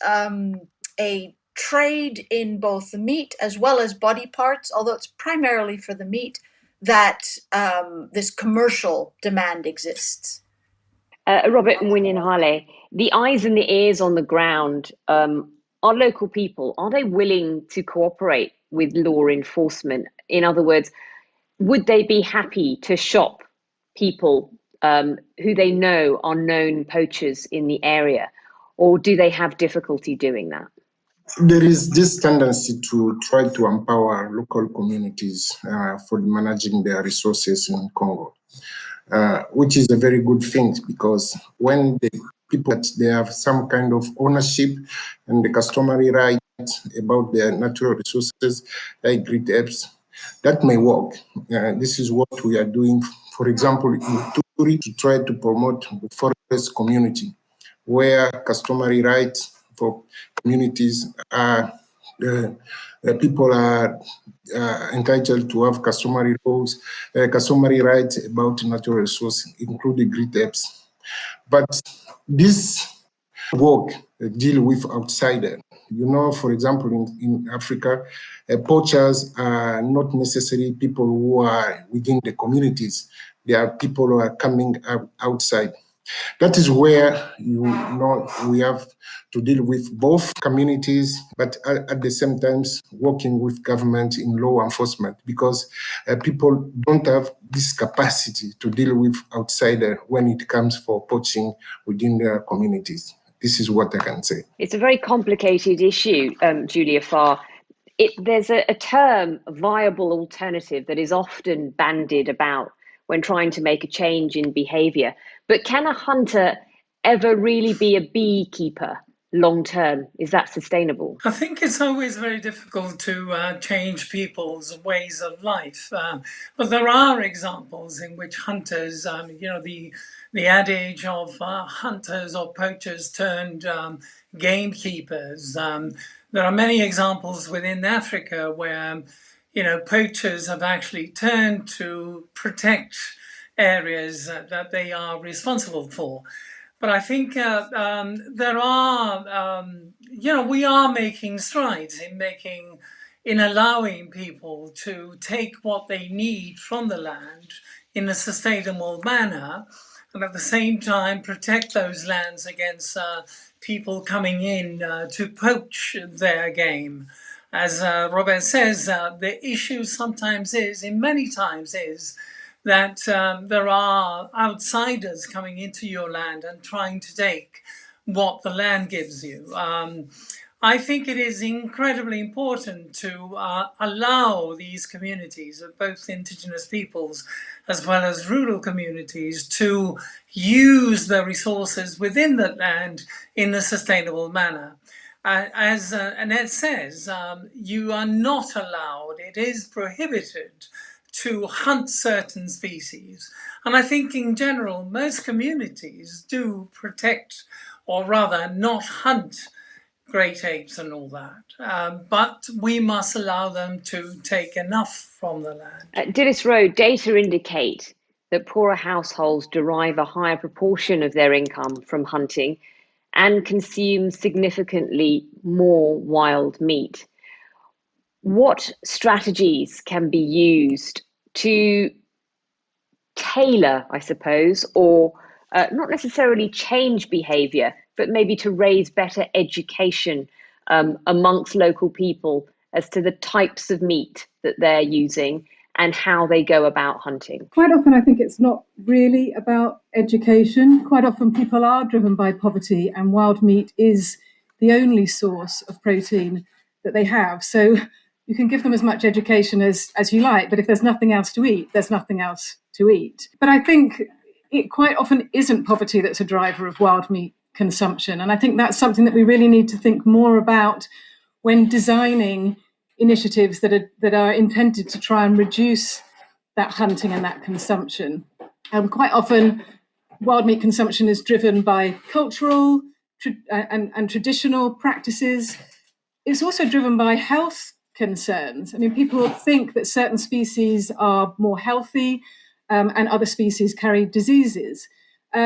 a trade in both the meat as well as body parts, although it's primarily for the meat, that this commercial demand exists. Robert Mwinyenhale, the eyes and the ears on the ground are local people. Are they willing to cooperate with law enforcement? In other words, would they be happy to shop people who they know are known poachers in the area, or do they have difficulty doing that? There is this tendency to try to empower local communities for managing their resources in Congo, which is a very good thing, because when the people, they have some kind of ownership and the customary right about their natural resources, like great apes. That may work. This is what we are doing, for example, in Turi, to try to promote the forest community, where customary rights for communities are, people are entitled to have customary laws, customary rights about natural resources, including great apes. But this work deal with outsider. You know, for example, in Africa, poachers are not necessarily people who are within the communities. They are people who are coming outside. That is where we have to deal with both communities, but at the same time working with government in law enforcement, because people don't have this capacity to deal with outsider when it comes for poaching within their communities. This is what I can say. It's a very complicated issue, Julia Farr. There's a term, viable alternative, that is often bandied about when trying to make a change in behaviour. But can a hunter ever really be a beekeeper long term? Is that sustainable? I think it's always very difficult to change people's ways of life. But there are examples in which hunters, the adage of hunters or poachers turned gamekeepers. There are many examples within Africa where, poachers have actually turned to protect areas that they are responsible for. But I think we are making strides in allowing people to take what they need from the land in a sustainable manner, and at the same time protect those lands against people coming in to poach their game. As Robert says, the issue sometimes is that there are outsiders coming into your land and trying to take what the land gives you. I think it is incredibly important to allow these communities of both indigenous peoples as well as rural communities to use the resources within the land in a sustainable manner. As Annette says, you are not allowed, it is prohibited to hunt certain species. And I think in general, most communities do protect, or rather not hunt, great apes and all that. But we must allow them to take enough from the land. Dilys Rowe, data indicate that poorer households derive a higher proportion of their income from hunting and consume significantly more wild meat. What strategies can be used to tailor, I suppose, or not necessarily change behaviour, but maybe to raise better education amongst local people as to the types of meat that they're using and how they go about hunting? Quite often, I think it's not really about education. Quite often, people are driven by poverty, and wild meat is the only source of protein that they have. So you can give them as much education as you like, but if there's nothing else to eat, there's nothing else to eat. But I think it quite often isn't poverty that's a driver of wild meat consumption. And I think that's something that we really need to think more about when designing initiatives that are intended to try and reduce that hunting and that consumption. Quite often, wild meat consumption is driven by cultural and traditional practices. It's also driven by health concerns. I mean, people think that certain species are more healthy and other species carry diseases.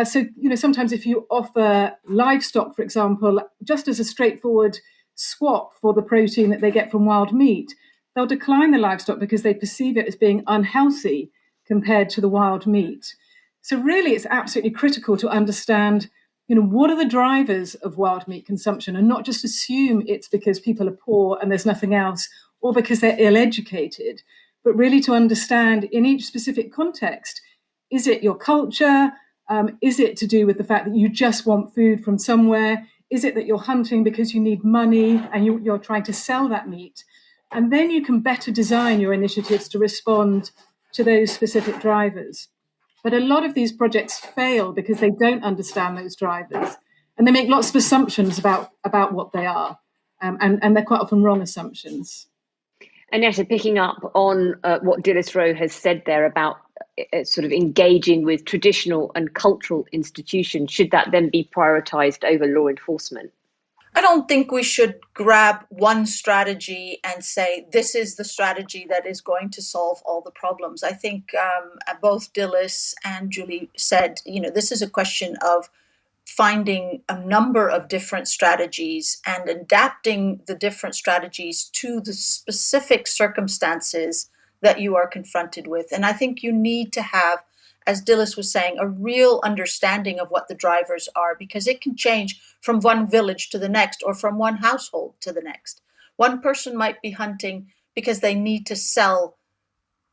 So, sometimes if you offer livestock, for example, just as a straightforward swap for the protein that they get from wild meat, they'll decline the livestock because they perceive it as being unhealthy compared to the wild meat. So really, it's absolutely critical to understand, what are the drivers of wild meat consumption, and not just assume it's because people are poor and there's nothing else, or because they're ill-educated, but really to understand in each specific context, is it your culture? Is it to do with the fact that you just want food from somewhere? Is it that you're hunting because you need money and you're trying to sell that meat? And then you can better design your initiatives to respond to those specific drivers. But a lot of these projects fail because they don't understand those drivers, and they make lots of assumptions about what they are. and they're quite often wrong assumptions. Annetta, picking up on what Dilys Rowe has said there about sort of engaging with traditional and cultural institutions, should that then be prioritised over law enforcement? I don't think we should grab one strategy and say this is the strategy that is going to solve all the problems. I think both Dilys and Julie said, this is a question of finding a number of different strategies and adapting the different strategies to the specific circumstances that you are confronted with. And I think you need to have, as Dilys was saying, a real understanding of what the drivers are, because it can change from one village to the next or from one household to the next. One person might be hunting because they need to sell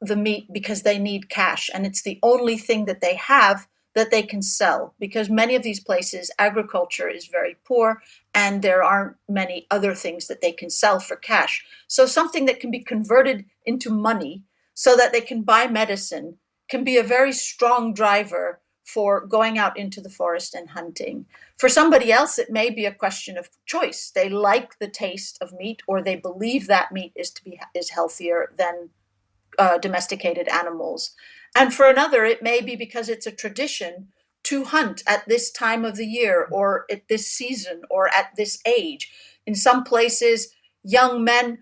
the meat because they need cash, and it's the only thing that they have that they can sell, because many of these places, agriculture is very poor and there aren't many other things that they can sell for cash. So something that can be converted into money so that they can buy medicine can be a very strong driver for going out into the forest and hunting. For somebody else, it may be a question of choice. They like the taste of meat, or they believe that meat is healthier than domesticated animals. And for another, it may be because it's a tradition to hunt at this time of the year, or at this season, or at this age. In some places, young men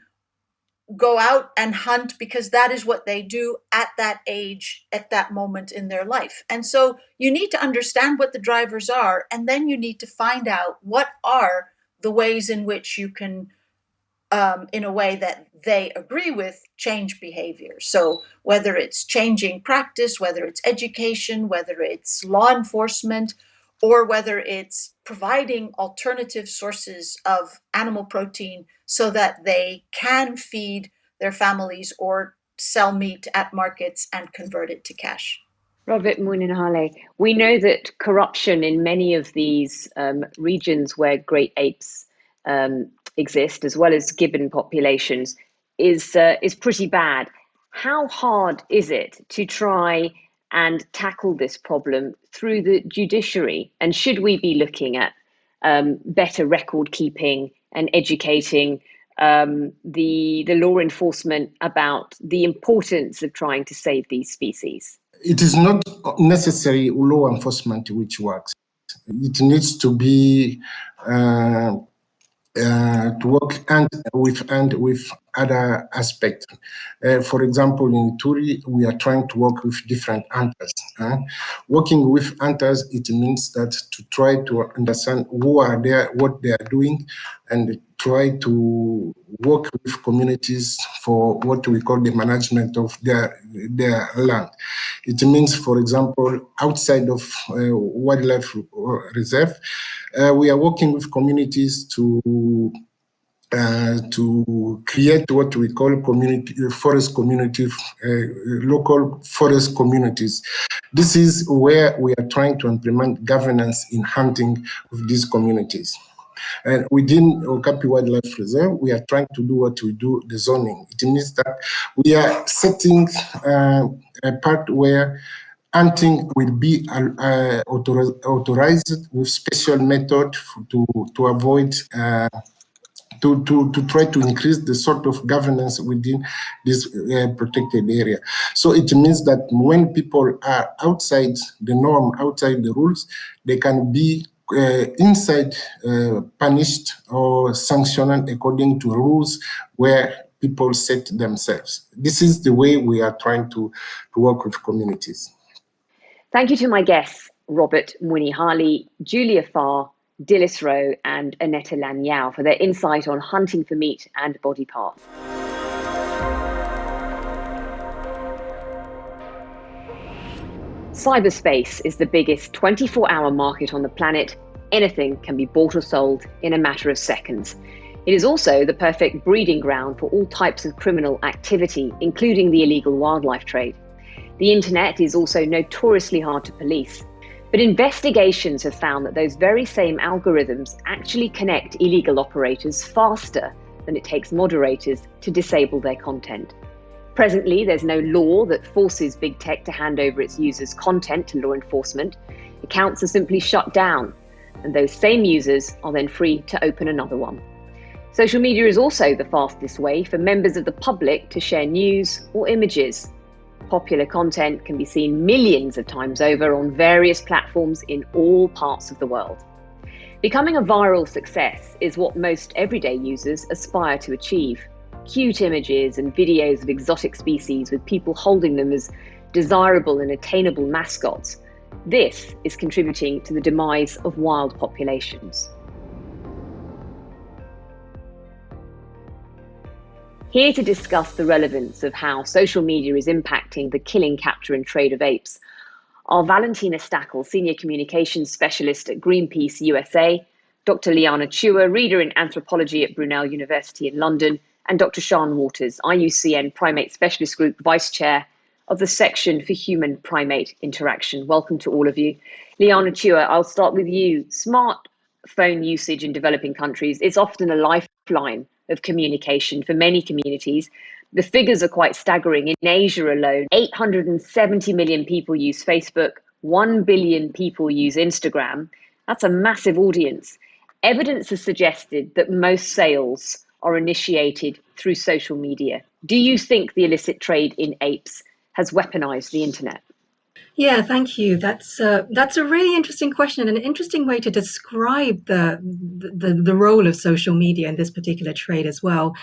go out and hunt because that is what they do at that age, at that moment in their life. And so you need to understand what the drivers are, and then you need to find out what are the ways in which you can, in a way that they agree with, change behavior. So whether it's changing practice, whether it's education, whether it's law enforcement, or whether it's providing alternative sources of animal protein so that they can feed their families or sell meat at markets and convert it to cash. Robert Muninhale, we know that corruption in many of these regions where great apes exist, as well as gibbon populations, is pretty bad. How hard is it to try and tackle this problem through the judiciary? And should we be looking at better record keeping and educating the law enforcement about the importance of trying to save these species? It is not necessarily law enforcement which works. It needs to be to work hand with other aspects. For example, in Ituri, we are trying to work with different hunters. Working with hunters, it means that to try to understand who are there, what they are doing, and try to work with communities for what we call the management of their land. It means, for example, outside of wildlife reserve, we are working with communities to create what we call local forest communities. This is where we are trying to implement governance in hunting with these communities. And within Okapi Wildlife Reserve, we are trying to do what we do, the zoning. It means that we are setting a part where hunting will be authorized with special method to avoid to try to increase the sort of governance within this protected area. So it means that when people are outside the norm, outside the rules, they can be inside punished or sanctioned according to rules where people set themselves. This is the way we are trying to work with communities. Thank you to my guests, Robert Muninhale, Julia Farr, Dilys Rowe and Annetta Lanyao for their insight on hunting for meat and body parts. Cyberspace is the biggest 24-hour market on the planet. Anything can be bought or sold in a matter of seconds. It is also the perfect breeding ground for all types of criminal activity, including the illegal wildlife trade. The internet is also notoriously hard to police. But investigations have found that those very same algorithms actually connect illegal operators faster than it takes moderators to disable their content. Presently, there's no law that forces big tech to hand over its users' content to law enforcement. Accounts are simply shut down, and those same users are then free to open another one. Social media is also the fastest way for members of the public to share news or images. Popular content can be seen millions of times over on various platforms in all parts of the world. Becoming a viral success is what most everyday users aspire to achieve. Cute images and videos of exotic species with people holding them as desirable and attainable mascots. This is contributing to the demise of wild populations. Here to discuss the relevance of how social media is impacting the killing, capture and trade of apes are Valentina Stackel, Senior Communications Specialist at Greenpeace USA, Dr. Liana Chua, Reader in Anthropology at Brunel University in London, and Dr. Sian Waters, IUCN Primate Specialist Group Vice Chair of the Section for Human-Primate Interaction. Welcome to all of you. Liana Chua, I'll start with you. Smartphone usage in developing countries is often a lifeline of communication for many communities. The figures are quite staggering. In Asia alone, 870 million people use Facebook, 1 billion people use Instagram. That's a massive audience. Evidence has suggested that most sales are initiated through social media. Do you think the illicit trade in apes has weaponized the internet? Yeah, thank you. That's a really interesting question and an interesting way to describe the role of social media in this particular trade as well.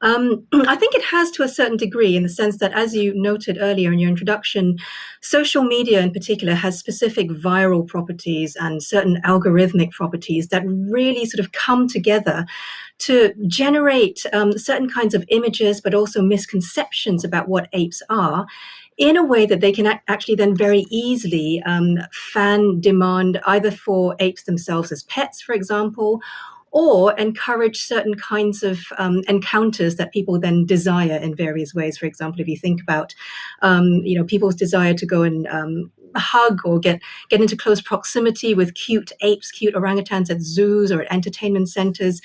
I think it has to a certain degree, in the sense that, as you noted earlier in your introduction, social media in particular has specific viral properties and certain algorithmic properties that really sort of come together to generate certain kinds of images, but also misconceptions about what apes are, in a way that they can actually then very easily fan demand either for apes themselves as pets, for example, or encourage certain kinds of encounters that people then desire in various ways. For example, if you think about, people's desire to go and hug or get into close proximity with cute apes, cute orangutans at zoos or at entertainment centers.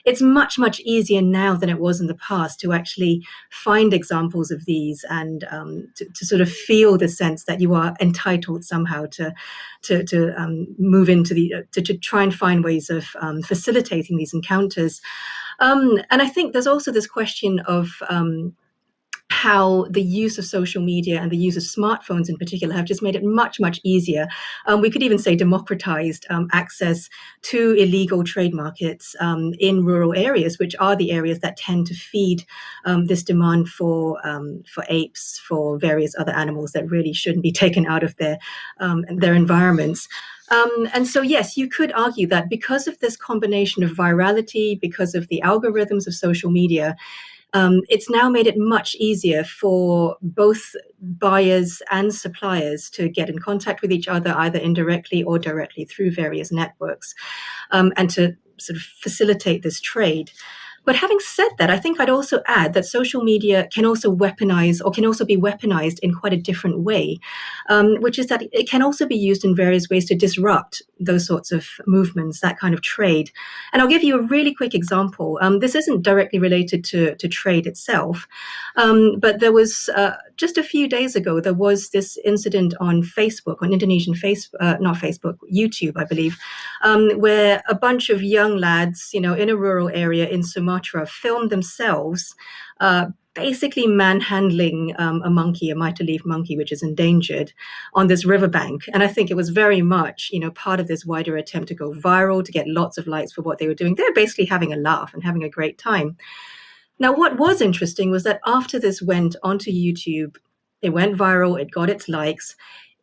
It's much, much easier now than it was in the past to actually find examples of these and to sort of feel the sense that you are entitled somehow to move into to try and find ways of facilitating these encounters. And I think there's also this question of how the use of social media and the use of smartphones in particular have just made it much, much easier. We could even say democratized access to illegal trade markets in rural areas, which are the areas that tend to feed this demand for apes, for various other animals that really shouldn't be taken out of their environments. And so, yes, you could argue that because of this combination of virality, because of the algorithms of social media, it's now made it much easier for both buyers and suppliers to get in contact with each other, either indirectly or directly through various networks, and to sort of facilitate this trade. But having said that, I think I'd also add that social media can also weaponize, or can also be weaponized in quite a different way, which is that it can also be used in various ways to disrupt those sorts of movements, that kind of trade. And I'll give you a really quick example. This isn't directly related to trade itself, but there was just a few days ago, there was this incident on Facebook, on Indonesian YouTube, I believe, where a bunch of young lads, in a rural area in Sumatra, filmed themselves basically manhandling a monkey, a mitre-leaf monkey, which is endangered, on this riverbank. And I think it was very much, part of this wider attempt to go viral, to get lots of likes for what they were doing. They're basically having a laugh and having a great time. Now, what was interesting was that after this went onto YouTube, it went viral, it got its likes.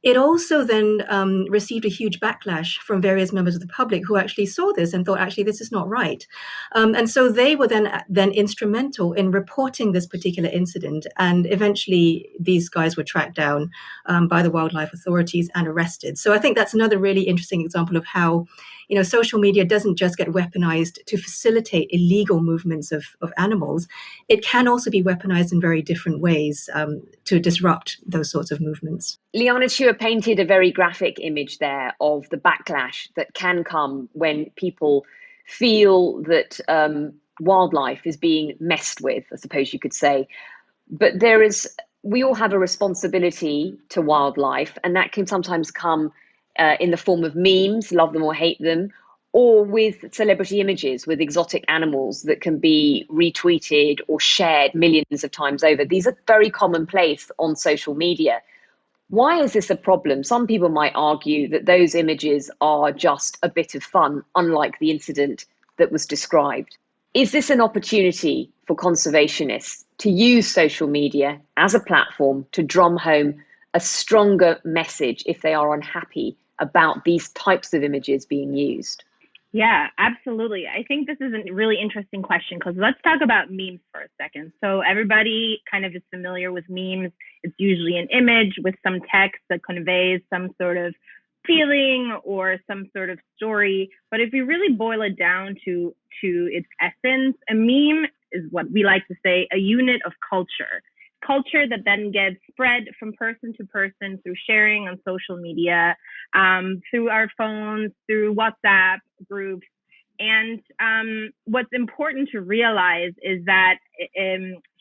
It also then received a huge backlash from various members of the public who actually saw this and thought, actually, this is not right. And so they were then instrumental in reporting this particular incident. And eventually, these guys were tracked down by the wildlife authorities and arrested. So I think that's another really interesting example of how, social media doesn't just get weaponized to facilitate illegal movements of animals. It can also be weaponized in very different ways to disrupt those sorts of movements. Liana Chua painted a very graphic image there of the backlash that can come when people feel that wildlife is being messed with, I suppose you could say. But we all have a responsibility to wildlife, and that can sometimes come in the form of memes, love them or hate them, or with celebrity images with exotic animals that can be retweeted or shared millions of times over. These are very commonplace on social media. Why is this a problem? Some people might argue that those images are just a bit of fun, unlike the incident that was described. Is this an opportunity for conservationists to use social media as a platform to drum home a stronger message if they are unhappy about these types of images being used? Yeah, absolutely. I think this is a really interesting question because let's talk about memes for a second. So everybody kind of is familiar with memes. It's usually an image with some text that conveys some sort of feeling or some sort of story. But if you really boil it down to its essence, a meme is what we like to say, a unit of culture that then gets spread from person to person through sharing on social media, through our phones, through WhatsApp groups. And what's important to realize is that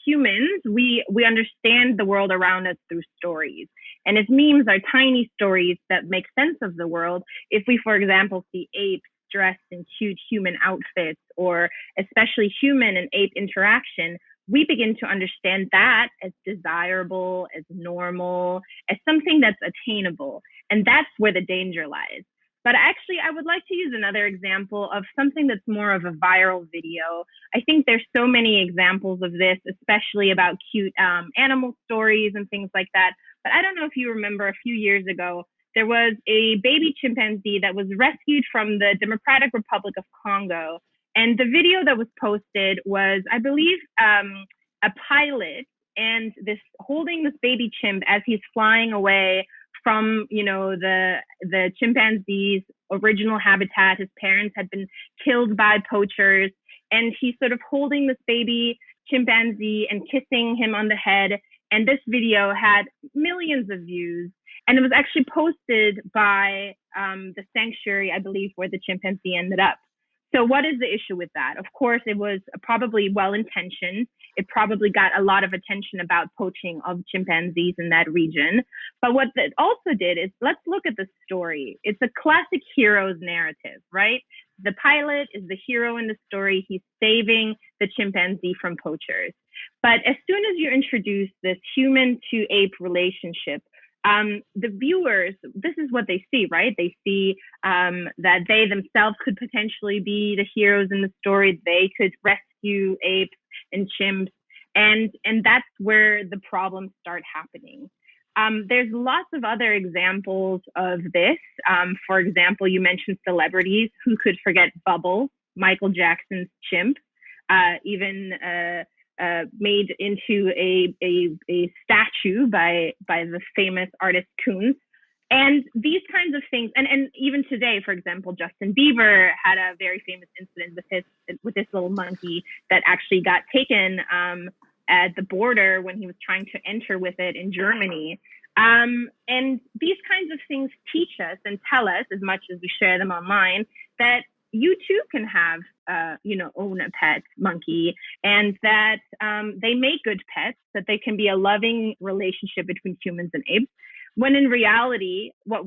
humans, we understand the world around us through stories. And if memes are tiny stories that make sense of the world, if we, for example, see apes dressed in cute human outfits, or especially human and ape interaction, we begin to understand that as desirable, as normal, as something that's attainable. And that's where the danger lies. But actually, I would like to use another example of something that's more of a viral video. I think there's so many examples of this, especially about cute animal stories and things like that. But I don't know if you remember a few years ago, there was a baby chimpanzee that was rescued from the Democratic Republic of Congo. And the video that was posted was, I believe, a pilot and this holding this baby chimp as he's flying away from, the chimpanzee's original habitat. His parents had been killed by poachers, and he's sort of holding this baby chimpanzee and kissing him on the head. And this video had millions of views. And it was actually posted by the sanctuary, I believe, where the chimpanzee ended up. So what is the issue with that? Of course, it was probably well-intentioned. It probably got a lot of attention about poaching of chimpanzees in that region. But what it also did is, let's look at the story. It's a classic hero's narrative, right? The pilot is the hero in the story. He's saving the chimpanzee from poachers. But as soon as you introduce this human to ape relationship, the viewers, this is what they see, right? They see that they themselves could potentially be the heroes in the story. They could rescue apes and chimps. And that's where the problems start happening. There's lots of other examples of this. For example, you mentioned celebrities. Who could forget Bubbles, Michael Jackson's chimp, even made into a statue by the famous artist Kunz. And these kinds of things, and even today, for example, Justin Bieber had a very famous incident with this little monkey that actually got taken at the border when he was trying to enter with it in Germany. And these kinds of things teach us and tell us, as much as we share them online, that you too can have, own a pet monkey, and that they make good pets, that they can be a loving relationship between humans and apes. When in reality, what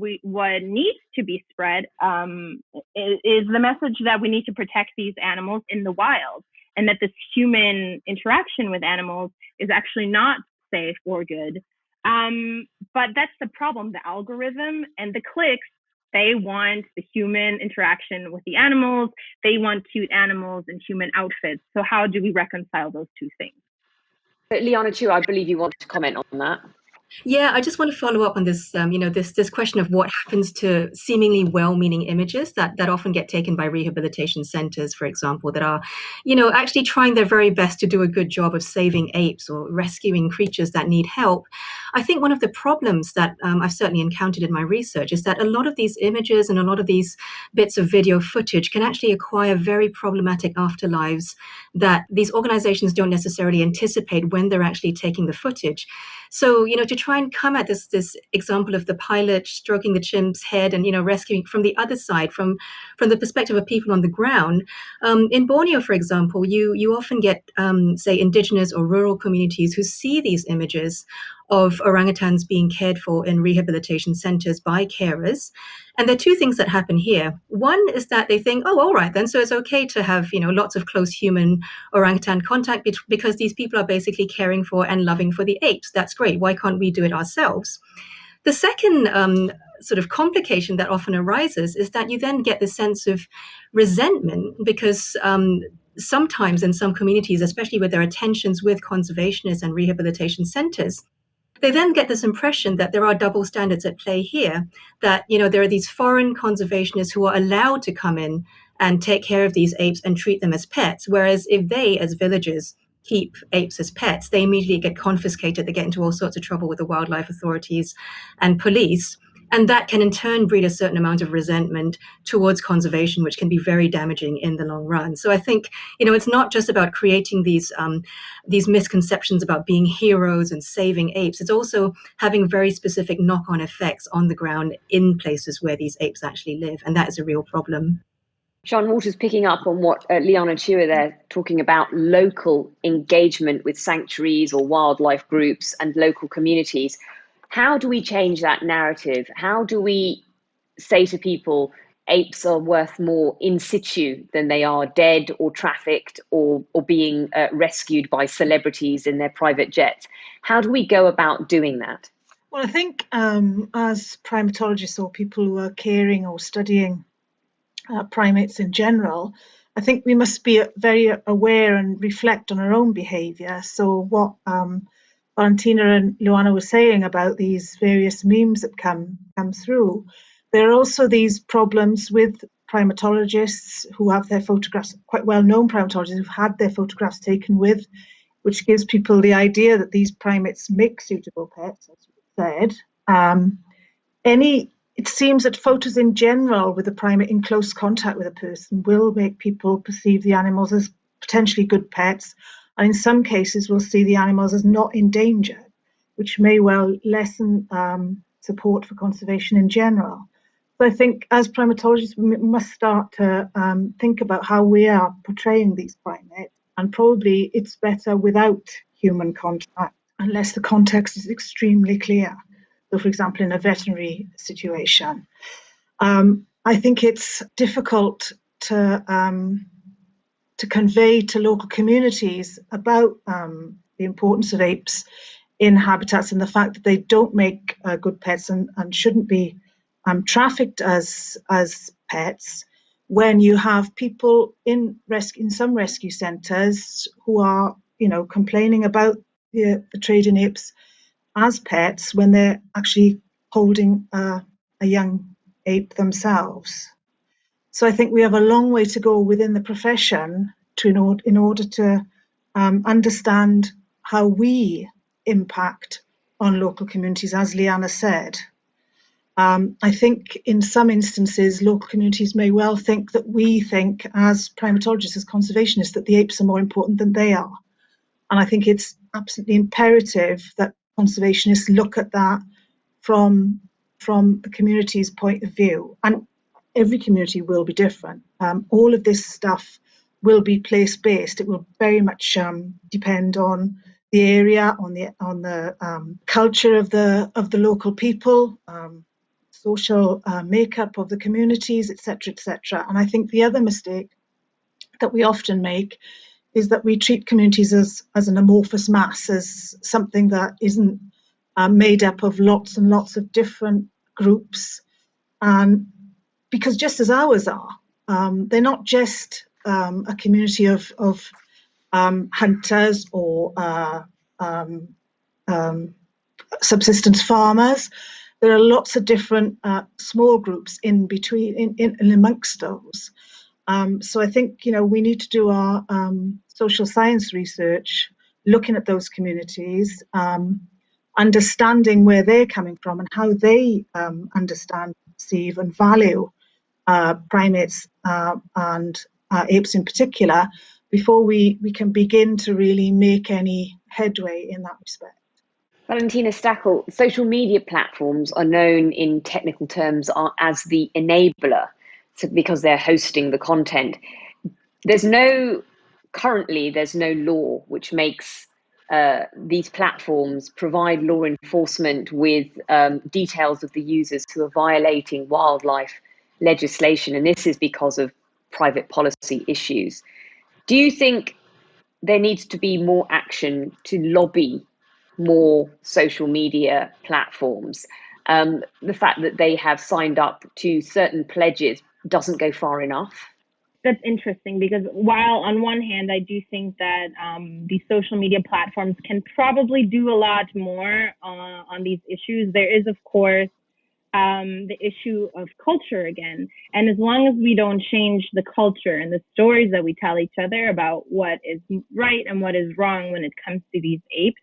needs to be spread is the message that we need to protect these animals in the wild, and that this human interaction with animals is actually not safe or good. But that's the problem. The algorithm and the clicks, they want the human interaction with the animals. They want cute animals and human outfits. So how do we reconcile those two things? Liana Chu, I believe you want to comment on that. Yeah, I just want to follow up on this, this question of what happens to seemingly well-meaning images that often get taken by rehabilitation centers, for example, that are, actually trying their very best to do a good job of saving apes or rescuing creatures that need help. I think one of the problems that I've certainly encountered in my research is that a lot of these images and a lot of these bits of video footage can actually acquire very problematic afterlives that these organizations don't necessarily anticipate when they're actually taking the footage. So, to try and come at this example of the pilot stroking the chimp's head and, rescuing from the other side, from the perspective of people on the ground. In Borneo, for example, you often get, say, indigenous or rural communities who see these images of orangutans being cared for in rehabilitation centers by carers. And there are two things that happen here. One is that they think, oh, all right, then, so it's okay to have, lots of close human orangutan contact because these people are basically caring for and loving for the apes. That's great. Why can't we do it ourselves? The second sort of complication that often arises is that you then get this sense of resentment because sometimes in some communities, especially where there are tensions with conservationists and rehabilitation centers, they then get this impression that there are double standards at play here, that there are these foreign conservationists who are allowed to come in and take care of these apes and treat them as pets, whereas if they, as villagers, keep apes as pets, they immediately get confiscated. They get into all sorts of trouble with the wildlife authorities and police. And that can in turn breed a certain amount of resentment towards conservation, which can be very damaging in the long run. So I think, it's not just about creating these misconceptions about being heroes and saving apes. It's also having very specific knock-on effects on the ground in places where these apes actually live. And that is a real problem. Sean Waters, picking up on what Leon and Chua there talking about local engagement with sanctuaries or wildlife groups and local communities. How do we change that narrative? How do we say to people apes are worth more in situ than they are dead or trafficked or being rescued by celebrities in their private jets? How do we go about doing that? Well, I think as primatologists or people who are caring or studying primates in general, I think we must be very aware and reflect on our own behaviour. So what Valentina and Luana were saying about these various memes that come through, there are also these problems with primatologists who have their photographs, quite well-known primatologists who've had their photographs taken with, which gives people the idea that these primates make suitable pets, as we said. It seems that photos in general with a primate in close contact with a person will make people perceive the animals as potentially good pets, and in some cases we'll see the animals as not endangered, which may well lessen support for conservation in general. So I think as primatologists we must start to think about how we are portraying these primates, and probably it's better without human contact unless the context is extremely clear. So, for example, in a veterinary situation, I think it's difficult to convey to local communities about the importance of apes in habitats and the fact that they don't make good pets and shouldn't be trafficked as pets. When you have people in some rescue centres who are, complaining about the trade in apes as pets when they're actually holding a young ape themselves. So I think we have a long way to go within the profession in order to understand how we impact on local communities, as Liana said. I think in some instances, local communities may well think that we think as primatologists, as conservationists, that the apes are more important than they are. And I think it's absolutely imperative that conservationists look at that from the community's point of view. And every community will be different. All of this stuff will be place-based. It will very much depend on the area, on the culture of the local people, social makeup of the communities, etc., etc. And I think the other mistake that we often make is that we treat communities as an amorphous mass, as something that isn't made up of lots and lots of different groups. Because just as ours are, they're not just a community of hunters or subsistence farmers. There are lots of different small groups in between, in amongst those. So I think we need to do our social science research, looking at those communities, understanding where they're coming from and how they understand, perceive, and value primates and apes in particular, before we can begin to really make any headway in that respect. Valentina Stackel, social media platforms are known in technical terms as the enabler, because they're hosting the content. There's no law which makes these platforms provide law enforcement with details of the users who are violating wildlife legislation, and this is because of private policy issues. Do you think there needs to be more action to lobby more social media platforms? The fact that they have signed up to certain pledges doesn't go far enough. That's interesting, because while on one hand, I do think that these social media platforms can probably do a lot more on these issues, there is, of course, the issue of culture again. And as long as we don't change the culture and the stories that we tell each other about what is right and what is wrong when it comes to these apes,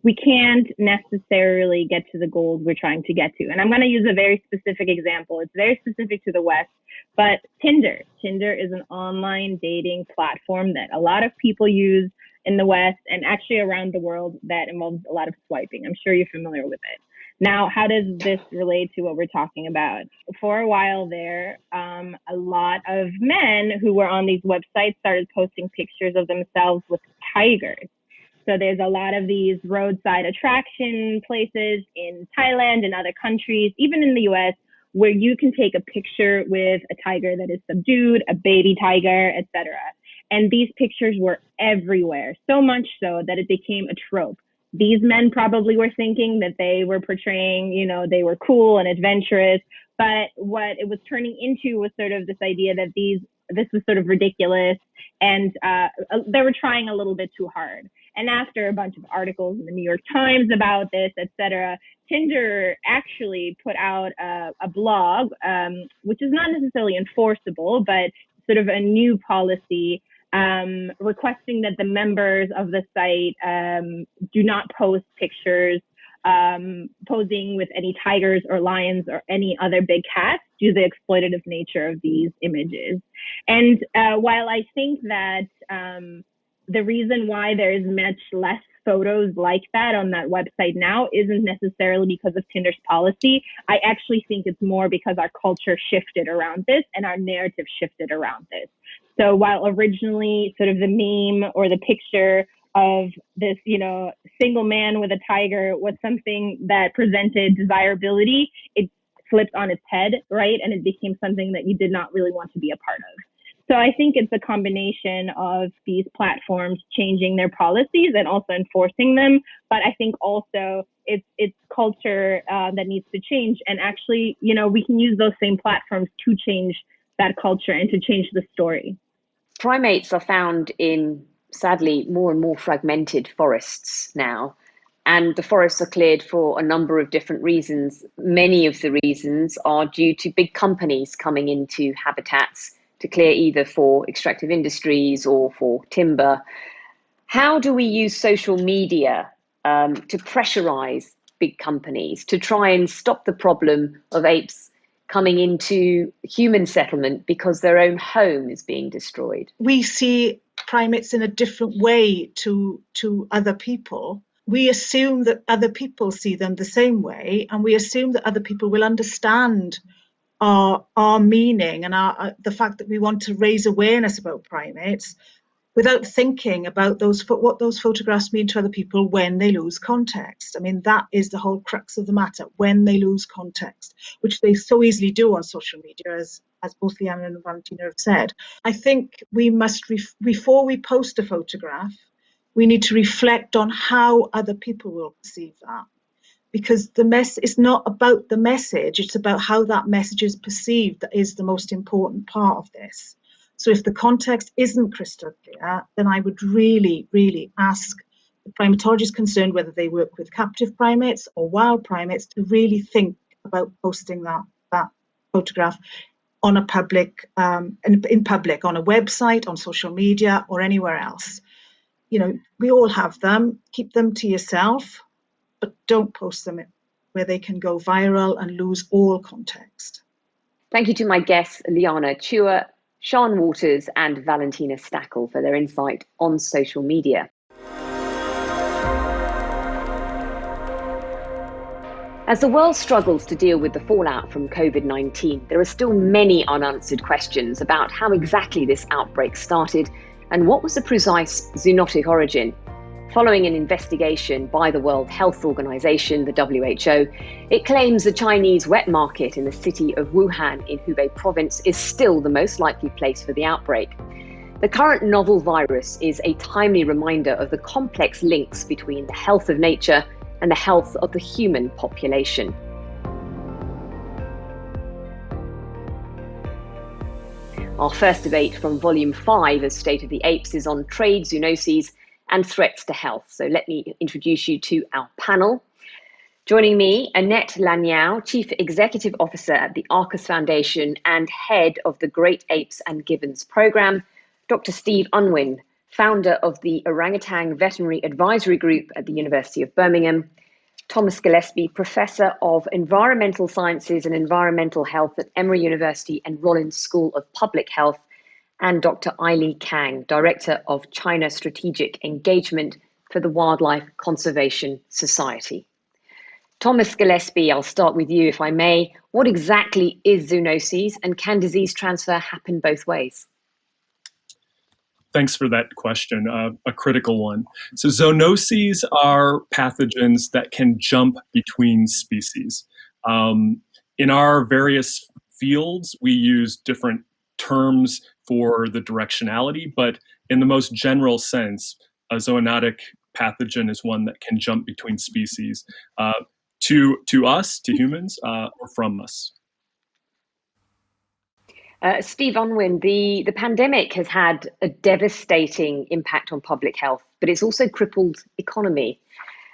we can't necessarily get to the goals we're trying to get to. And I'm going to use a very specific example. It's very specific to the West, but Tinder. Tinder is an online dating platform that a lot of people use in the West and actually around the world that involves a lot of swiping. I'm sure you're familiar with it. Now, how does this relate to what we're talking about? For a while there, a lot of men who were on these websites started posting pictures of themselves with tigers. So there's a lot of these roadside attraction places in Thailand and other countries, even in the US, where you can take a picture with a tiger that is subdued, a baby tiger, etc. And these pictures were everywhere, so much so that it became a trope. These men probably were thinking that they were portraying, they were cool and adventurous, but what it was turning into was sort of this idea that this was sort of ridiculous, and they were trying a little bit too hard. And after a bunch of articles in the New York Times about this, etc., Tinder actually put out a blog, which is not necessarily enforceable, but sort of a new policy requesting that the members of the site do not post pictures posing with any tigers or lions or any other big cats due to the exploitative nature of these images. And while I think that the reason why there is much less photos like that on that website now isn't necessarily because of Tinder's policy, I actually think it's more because our culture shifted around this and our narrative shifted around this. So while originally sort of the meme or the picture of this, single man with a tiger was something that presented desirability, it flipped on its head, right? And it became something that you did not really want to be a part of. So I think it's a combination of these platforms changing their policies and also enforcing them. But I think also it's culture that needs to change. And actually, we can use those same platforms to change that culture and to change the story. Primates are found in, sadly, more and more fragmented forests now. And the forests are cleared for a number of different reasons. Many of the reasons are due to big companies coming into habitats to clear either for extractive industries or for timber. How do we use social media to pressurize big companies to try and stop the problem of apes coming into human settlement because their own home is being destroyed? We see primates in a different way to other people. We assume that other people see them the same way, and we assume that other people will understand our meaning and the fact that we want to raise awareness about primates without thinking about what those photographs mean to other people when they lose context. I mean, that is the whole crux of the matter, when they lose context, which they so easily do on social media, as both Leanna and Valentina have said. I think we must, before we post a photograph, we need to reflect on how other people will perceive that. Because it's not about the message, it's about how that message is perceived that is the most important part of this. So if the context isn't crystal clear, then I would really, really ask the primatologists concerned, whether they work with captive primates or wild primates, to really think about posting that photograph on a public, in public, on a website, on social media, or anywhere else. We all have them. Keep them to yourself, but don't post them where they can go viral and lose all context. Thank you to my guests, Liana Chua, Sean Waters, and Valentina Stackel for their insight on social media. As the world struggles to deal with the fallout from COVID-19, there are still many unanswered questions about how exactly this outbreak started and what was the precise zoonotic origin. Following an investigation by the World Health Organization, the WHO, it claims the Chinese wet market in the city of Wuhan in Hubei province is still the most likely place for the outbreak. The current novel virus is a timely reminder of the complex links between the health of nature and the health of the human population. Our first debate from Volume 5 of State of the Apes is on trade, zoonoses, and threats to health. So let me introduce you to our panel. Joining me, Annette Lanyao, Chief Executive Officer at the Arcus Foundation and Head of the Great Apes and Gibbons Programme, Dr. Steve Unwin, founder of the Orangutan Veterinary Advisory Group at the University of Birmingham, Thomas Gillespie, Professor of Environmental Sciences and Environmental Health at Emory University and Rollins School of Public Health, and Dr. Aili Kang, Director of China Strategic Engagement for the Wildlife Conservation Society. Thomas Gillespie, I'll start with you if I may. What exactly is zoonoses, and can disease transfer happen both ways? Thanks for that question, a critical one. So zoonoses are pathogens that can jump between species. In our various fields, we use different terms for the directionality, but in the most general sense, a zoonotic pathogen is one that can jump between species to us, to humans, or from us. Steve Unwin, the pandemic has had a devastating impact on public health, but it's also crippled economy.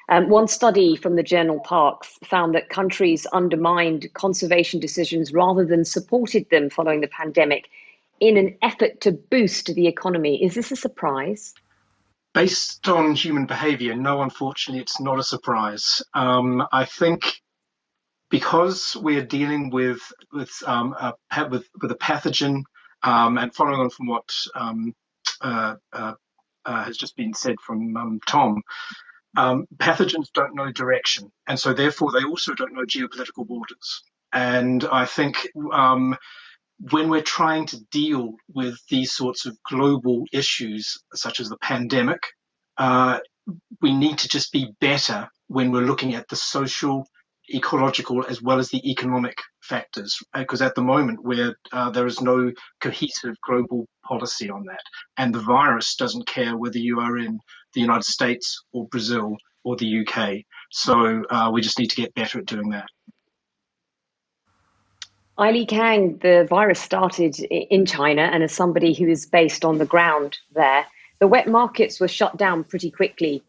One study from the journal Parks found that countries undermined conservation decisions rather than supported them following the pandemic in an effort to boost the economy. Is this a surprise? Based on human behavior, no, unfortunately, it's not a surprise. I think because we're dealing with a pathogen, and following on from what has just been said from Tom, pathogens don't know direction, and so therefore they also don't know geopolitical borders. And I think when we're trying to deal with these sorts of global issues, such as the pandemic, we need to just be better when we're looking at the social, ecological, as well as the economic factors, because at the moment there is no cohesive global policy on that. And the virus doesn't care whether you are in the United States or Brazil or the UK. So we just need to get better at doing that. Aili Kang, the virus started in China, and as somebody who is based on the ground there, the wet markets were shut down pretty quickly.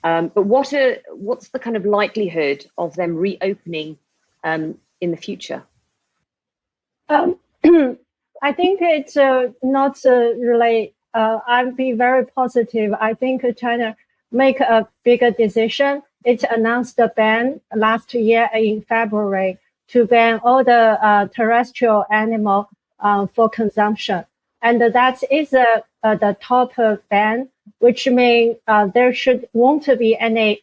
But what's the kind of likelihood of them reopening in the future? I think it's not really. I'll be very positive. I think China make a bigger decision. It announced a ban last year in February to ban all the terrestrial animal for consumption. And that is the top ban, which means there won't be any,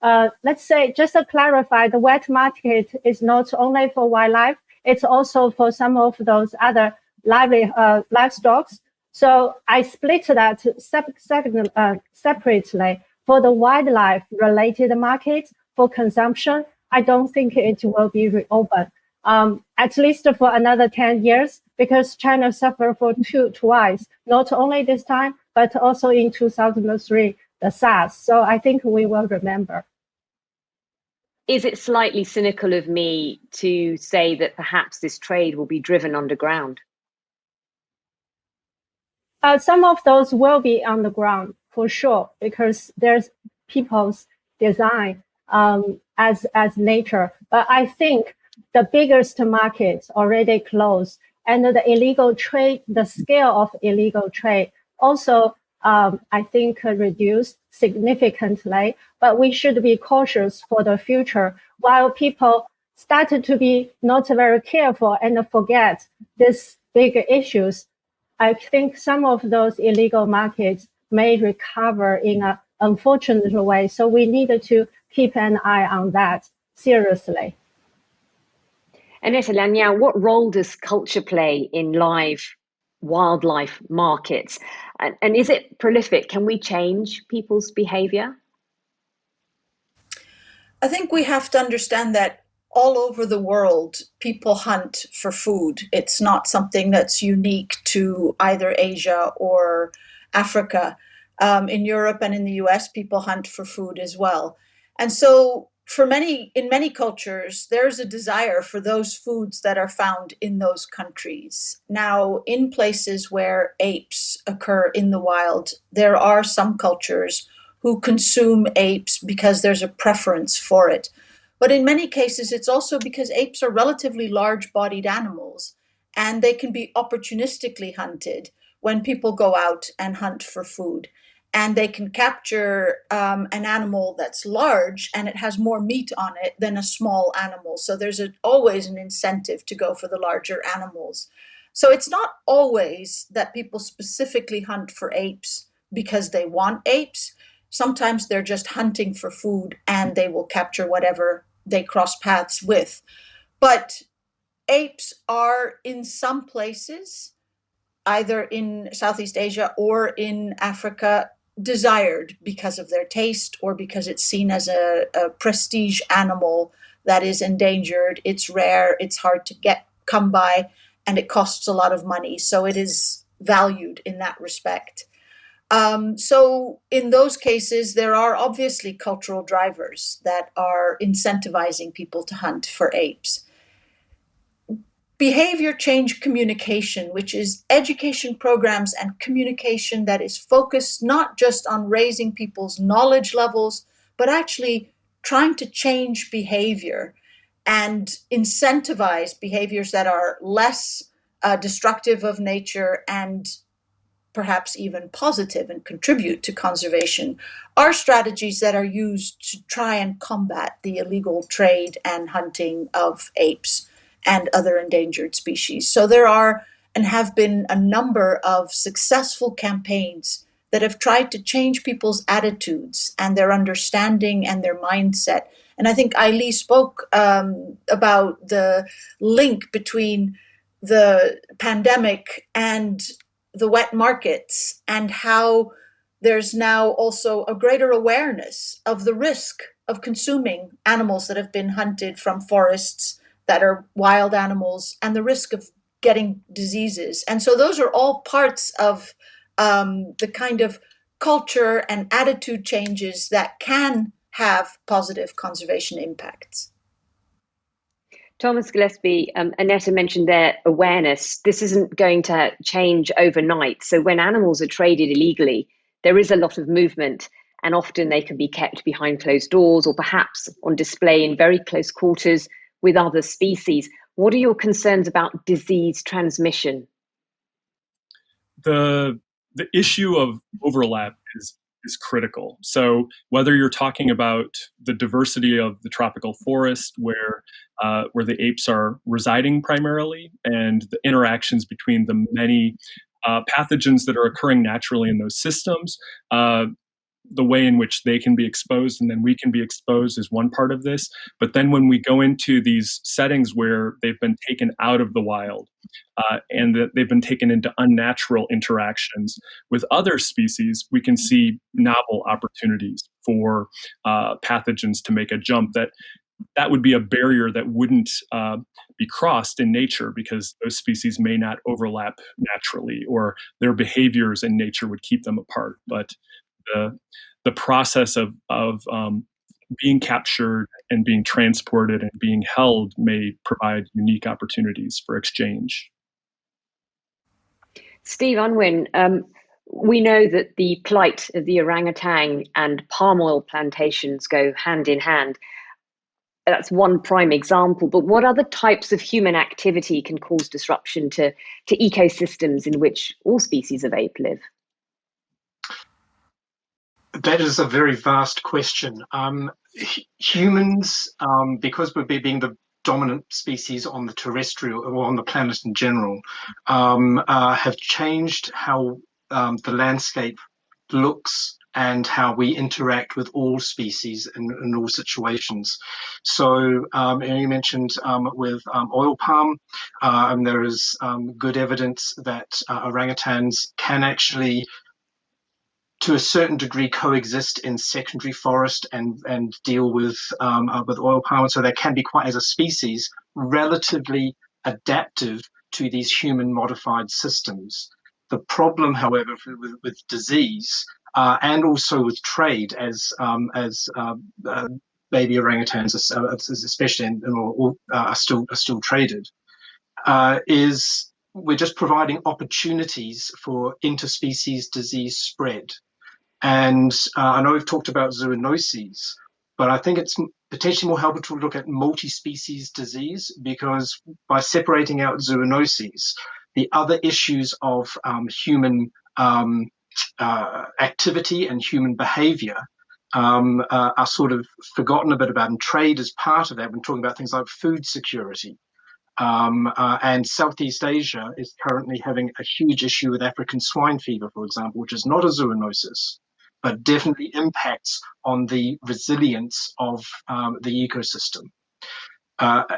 let's say, just to clarify, the wet market is not only for wildlife, it's also for some of those other livestock. So I split that separately. For the wildlife related market for consumption, I don't think it will be reopened, at least for another 10 years, because China suffered for twice, not only this time, but also in 2003, the SARS. So I think we will remember. Is it slightly cynical of me to say that perhaps this trade will be driven underground? Some of those will be on the ground for sure, because there's people's design as nature. But I think the biggest markets already closed, and the illegal trade, the scale of illegal trade also, I think, reduced significantly. But we should be cautious for the future. While people started to be not very careful and forget these big issues, I think some of those illegal markets may recover in an unfortunate way. So we need to keep an eye on that seriously. Annette Lanyao, what role does culture play in live wildlife markets? And is it prolific? Can we change people's behavior? I think we have to understand that all over the world, people hunt for food. It's not something that's unique to either Asia or Africa. In Europe and in the US, people hunt for food as well. And so in many cultures, there's a desire for those foods that are found in those countries. Now, in places where apes occur in the wild, there are some cultures who consume apes because there's a preference for it. But in many cases, it's also because apes are relatively large-bodied animals, and they can be opportunistically hunted when people go out and hunt for food. And they can capture an animal that's large and it has more meat on it than a small animal. So there's always an incentive to go for the larger animals. So it's not always that people specifically hunt for apes because they want apes. Sometimes they're just hunting for food and they will capture whatever they cross paths with. But apes are in some places, either in Southeast Asia or in Africa, desired because of their taste or because it's seen as a prestige animal that is endangered. It's rare, it's hard to come by, and it costs a lot of money. So it is valued in that respect. So in those cases, there are obviously cultural drivers that are incentivizing people to hunt for apes. Behavior change communication, which is education programs and communication that is focused not just on raising people's knowledge levels, but actually trying to change behavior and incentivize behaviors that are less destructive of nature and perhaps even positive and contribute to conservation, are strategies that are used to try and combat the illegal trade and hunting of apes and other endangered species. So there are and have been a number of successful campaigns that have tried to change people's attitudes and their understanding and their mindset. And I think Ailey spoke about the link between the pandemic and the wet markets and how there's now also a greater awareness of the risk of consuming animals that have been hunted from forests that are wild animals and the risk of getting diseases. And so those are all parts of the kind of culture and attitude changes that can have positive conservation impacts. Thomas Gillespie, Annetta mentioned their awareness. This isn't going to change overnight. So when animals are traded illegally, there is a lot of movement, and often they can be kept behind closed doors or perhaps on display in very close quarters with other species. What are your concerns about disease transmission? The issue of overlap is critical. So whether you're talking about the diversity of the tropical forest where the apes are residing primarily and the interactions between the many pathogens that are occurring naturally in those systems, the way in which they can be exposed and then we can be exposed is one part of this. But then when we go into these settings where they've been taken out of the wild and that they've been taken into unnatural interactions with other species, we can see novel opportunities for pathogens to make a jump that would be a barrier that wouldn't be crossed in nature because those species may not overlap naturally or their behaviors in nature would keep them apart. But the process of being captured and being transported and being held may provide unique opportunities for exchange. Steve Unwin, we know that the plight of the orangutan and palm oil plantations go hand in hand. That's one prime example, but what other types of human activity can cause disruption to ecosystems in which all species of ape live? That is a very vast question. Humans, because we're being the dominant species on the terrestrial or on the planet in general, have changed how the landscape looks and how we interact with all species in all situations. So you mentioned with oil palm, there is good evidence that orangutans can actually to a certain degree coexist in secondary forest and deal with oil palm. So they can be quite, as a species, relatively adaptive to these human modified systems. The problem, however, with disease and also with trade, as baby orangutans, especially are still traded, is we're just providing opportunities for interspecies disease spread. And I know we've talked about zoonoses, but I think it's potentially more helpful to look at multi-species disease, because by separating out zoonoses, the other issues of human activity and human behavior are sort of forgotten a bit about, and trade is part of that. We're talking about things like food security. And Southeast Asia is currently having a huge issue with African swine fever, for example, which is not a zoonosis, but definitely impacts on the resilience of the ecosystem.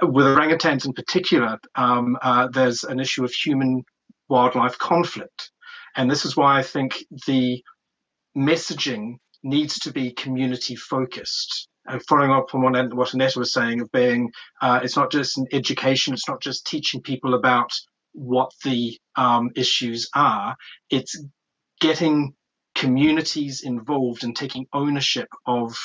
With orangutans in particular, there's an issue of human-wildlife conflict. And this is why I think the messaging needs to be community-focused. Following up on what Annette was saying of being, it's not just an education, it's not just teaching people about what the issues are, it's getting communities involved and taking ownership of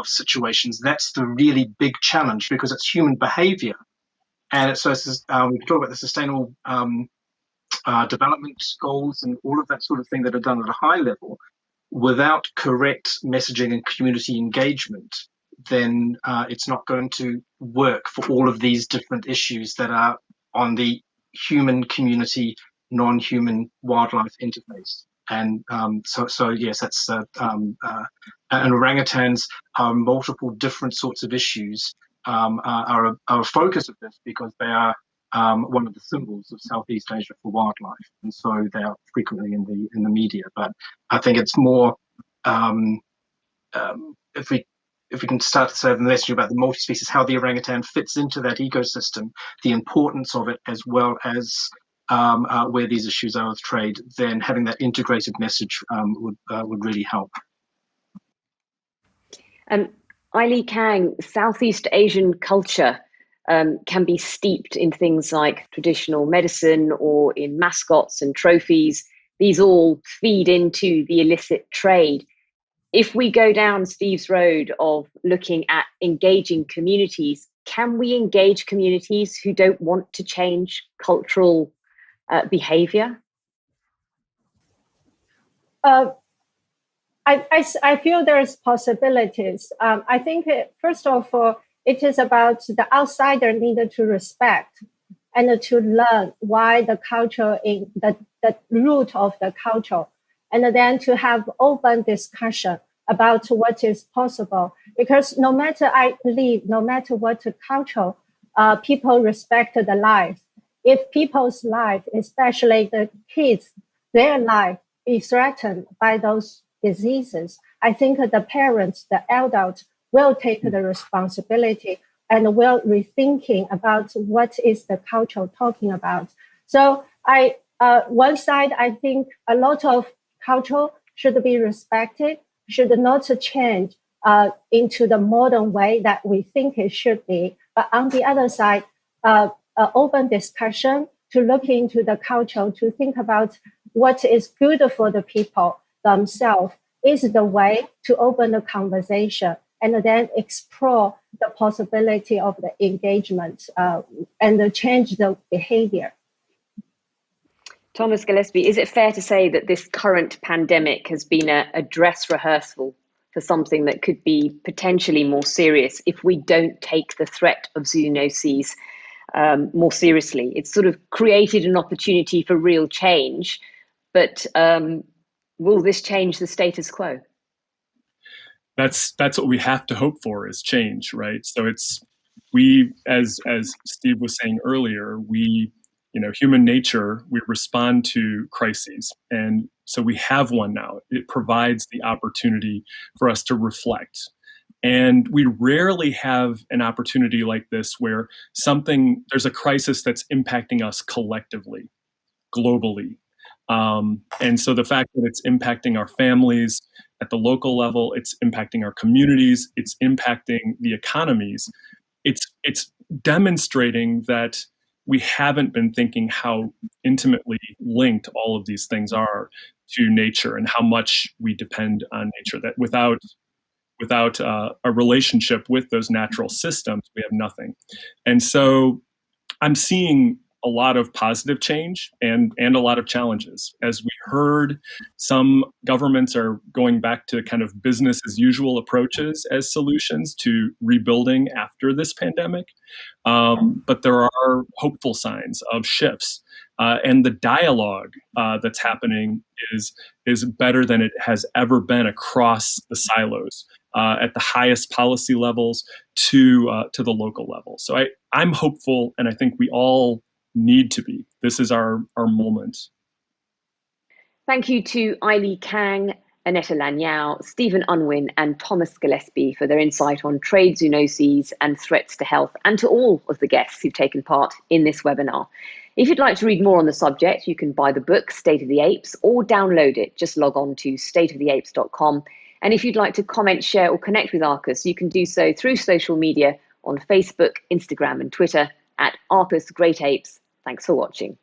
situations. That's the really big challenge, because it's human behavior. And we talk about the sustainable development goals and all of that sort of thing that are done at a high level. Without correct messaging and community engagement, then it's not going to work for all of these different issues that are on the human community, non-human wildlife interface. And so yes, that's and orangutans are multiple different sorts of issues are a focus of this, because they are one of the symbols of Southeast Asia for wildlife, and so they are frequently in the media. But I think it's more if we can start to say the message about the multi-species, how the orangutan fits into that ecosystem, the importance of it, as well as where these issues are with trade, then having that integrated message would really help. Eileen Kang, Southeast Asian culture can be steeped in things like traditional medicine or in mascots and trophies. These all feed into the illicit trade. If we go down Steve's road of looking at engaging communities, can we engage communities who don't want to change cultural behavior? I feel there's possibilities. I think, first of all, it is about the outsider needed to respect and to learn why the culture, in the root of the culture, and then to have open discussion about what is possible. Because I believe no matter what culture, people respect the life. If people's life, especially the kids, their life is threatened by those diseases, I think the parents, the adults, will take the responsibility and will rethinking about what is the culture talking about. So one side, I think a lot of culture should be respected, should not change into the modern way that we think it should be. But on the other side, open discussion to look into the culture, to think about what is good for the people themselves is the way to open the conversation and then explore the possibility of the engagement and change the behavior. Thomas Gillespie, is it fair to say that this current pandemic has been a dress rehearsal for something that could be potentially more serious if we don't take the threat of zoonoses more seriously? It's sort of created an opportunity for real change, but will this change the status quo? That's what we have to hope for, is change, right? So we, as Steve was saying earlier, human nature, we respond to crises. And so we have one now. It provides the opportunity for us to reflect. And we rarely have an opportunity like this where there's a crisis that's impacting us collectively, globally. And so the fact that it's impacting our families at the local level, it's impacting our communities, it's impacting the economies, it's demonstrating that we haven't been thinking how intimately linked all of these things are to nature and how much we depend on nature, that without a relationship with those natural systems, we have nothing. And so I'm seeing a lot of positive change and a lot of challenges. As we heard, some governments are going back to kind of business as usual approaches as solutions to rebuilding after this pandemic. But there are hopeful signs of shifts. And the dialogue that's happening is better than it has ever been across the silos, at the highest policy levels to the local level. So I'm hopeful, and I think we all need to be. This is our moment. Thank you to Aili Kang, Annetta Lanyao, Stephen Unwin, and Thomas Gillespie for their insight on trade zoonoses and threats to health, and to all of the guests who've taken part in this webinar. If you'd like to read more on the subject, you can buy the book State of the Apes or download it. Just log on to stateoftheapes.com. And if you'd like to comment, share, or connect with Arcus, you can do so through social media on Facebook, Instagram, and Twitter at Arcus Great Apes. Thanks for watching.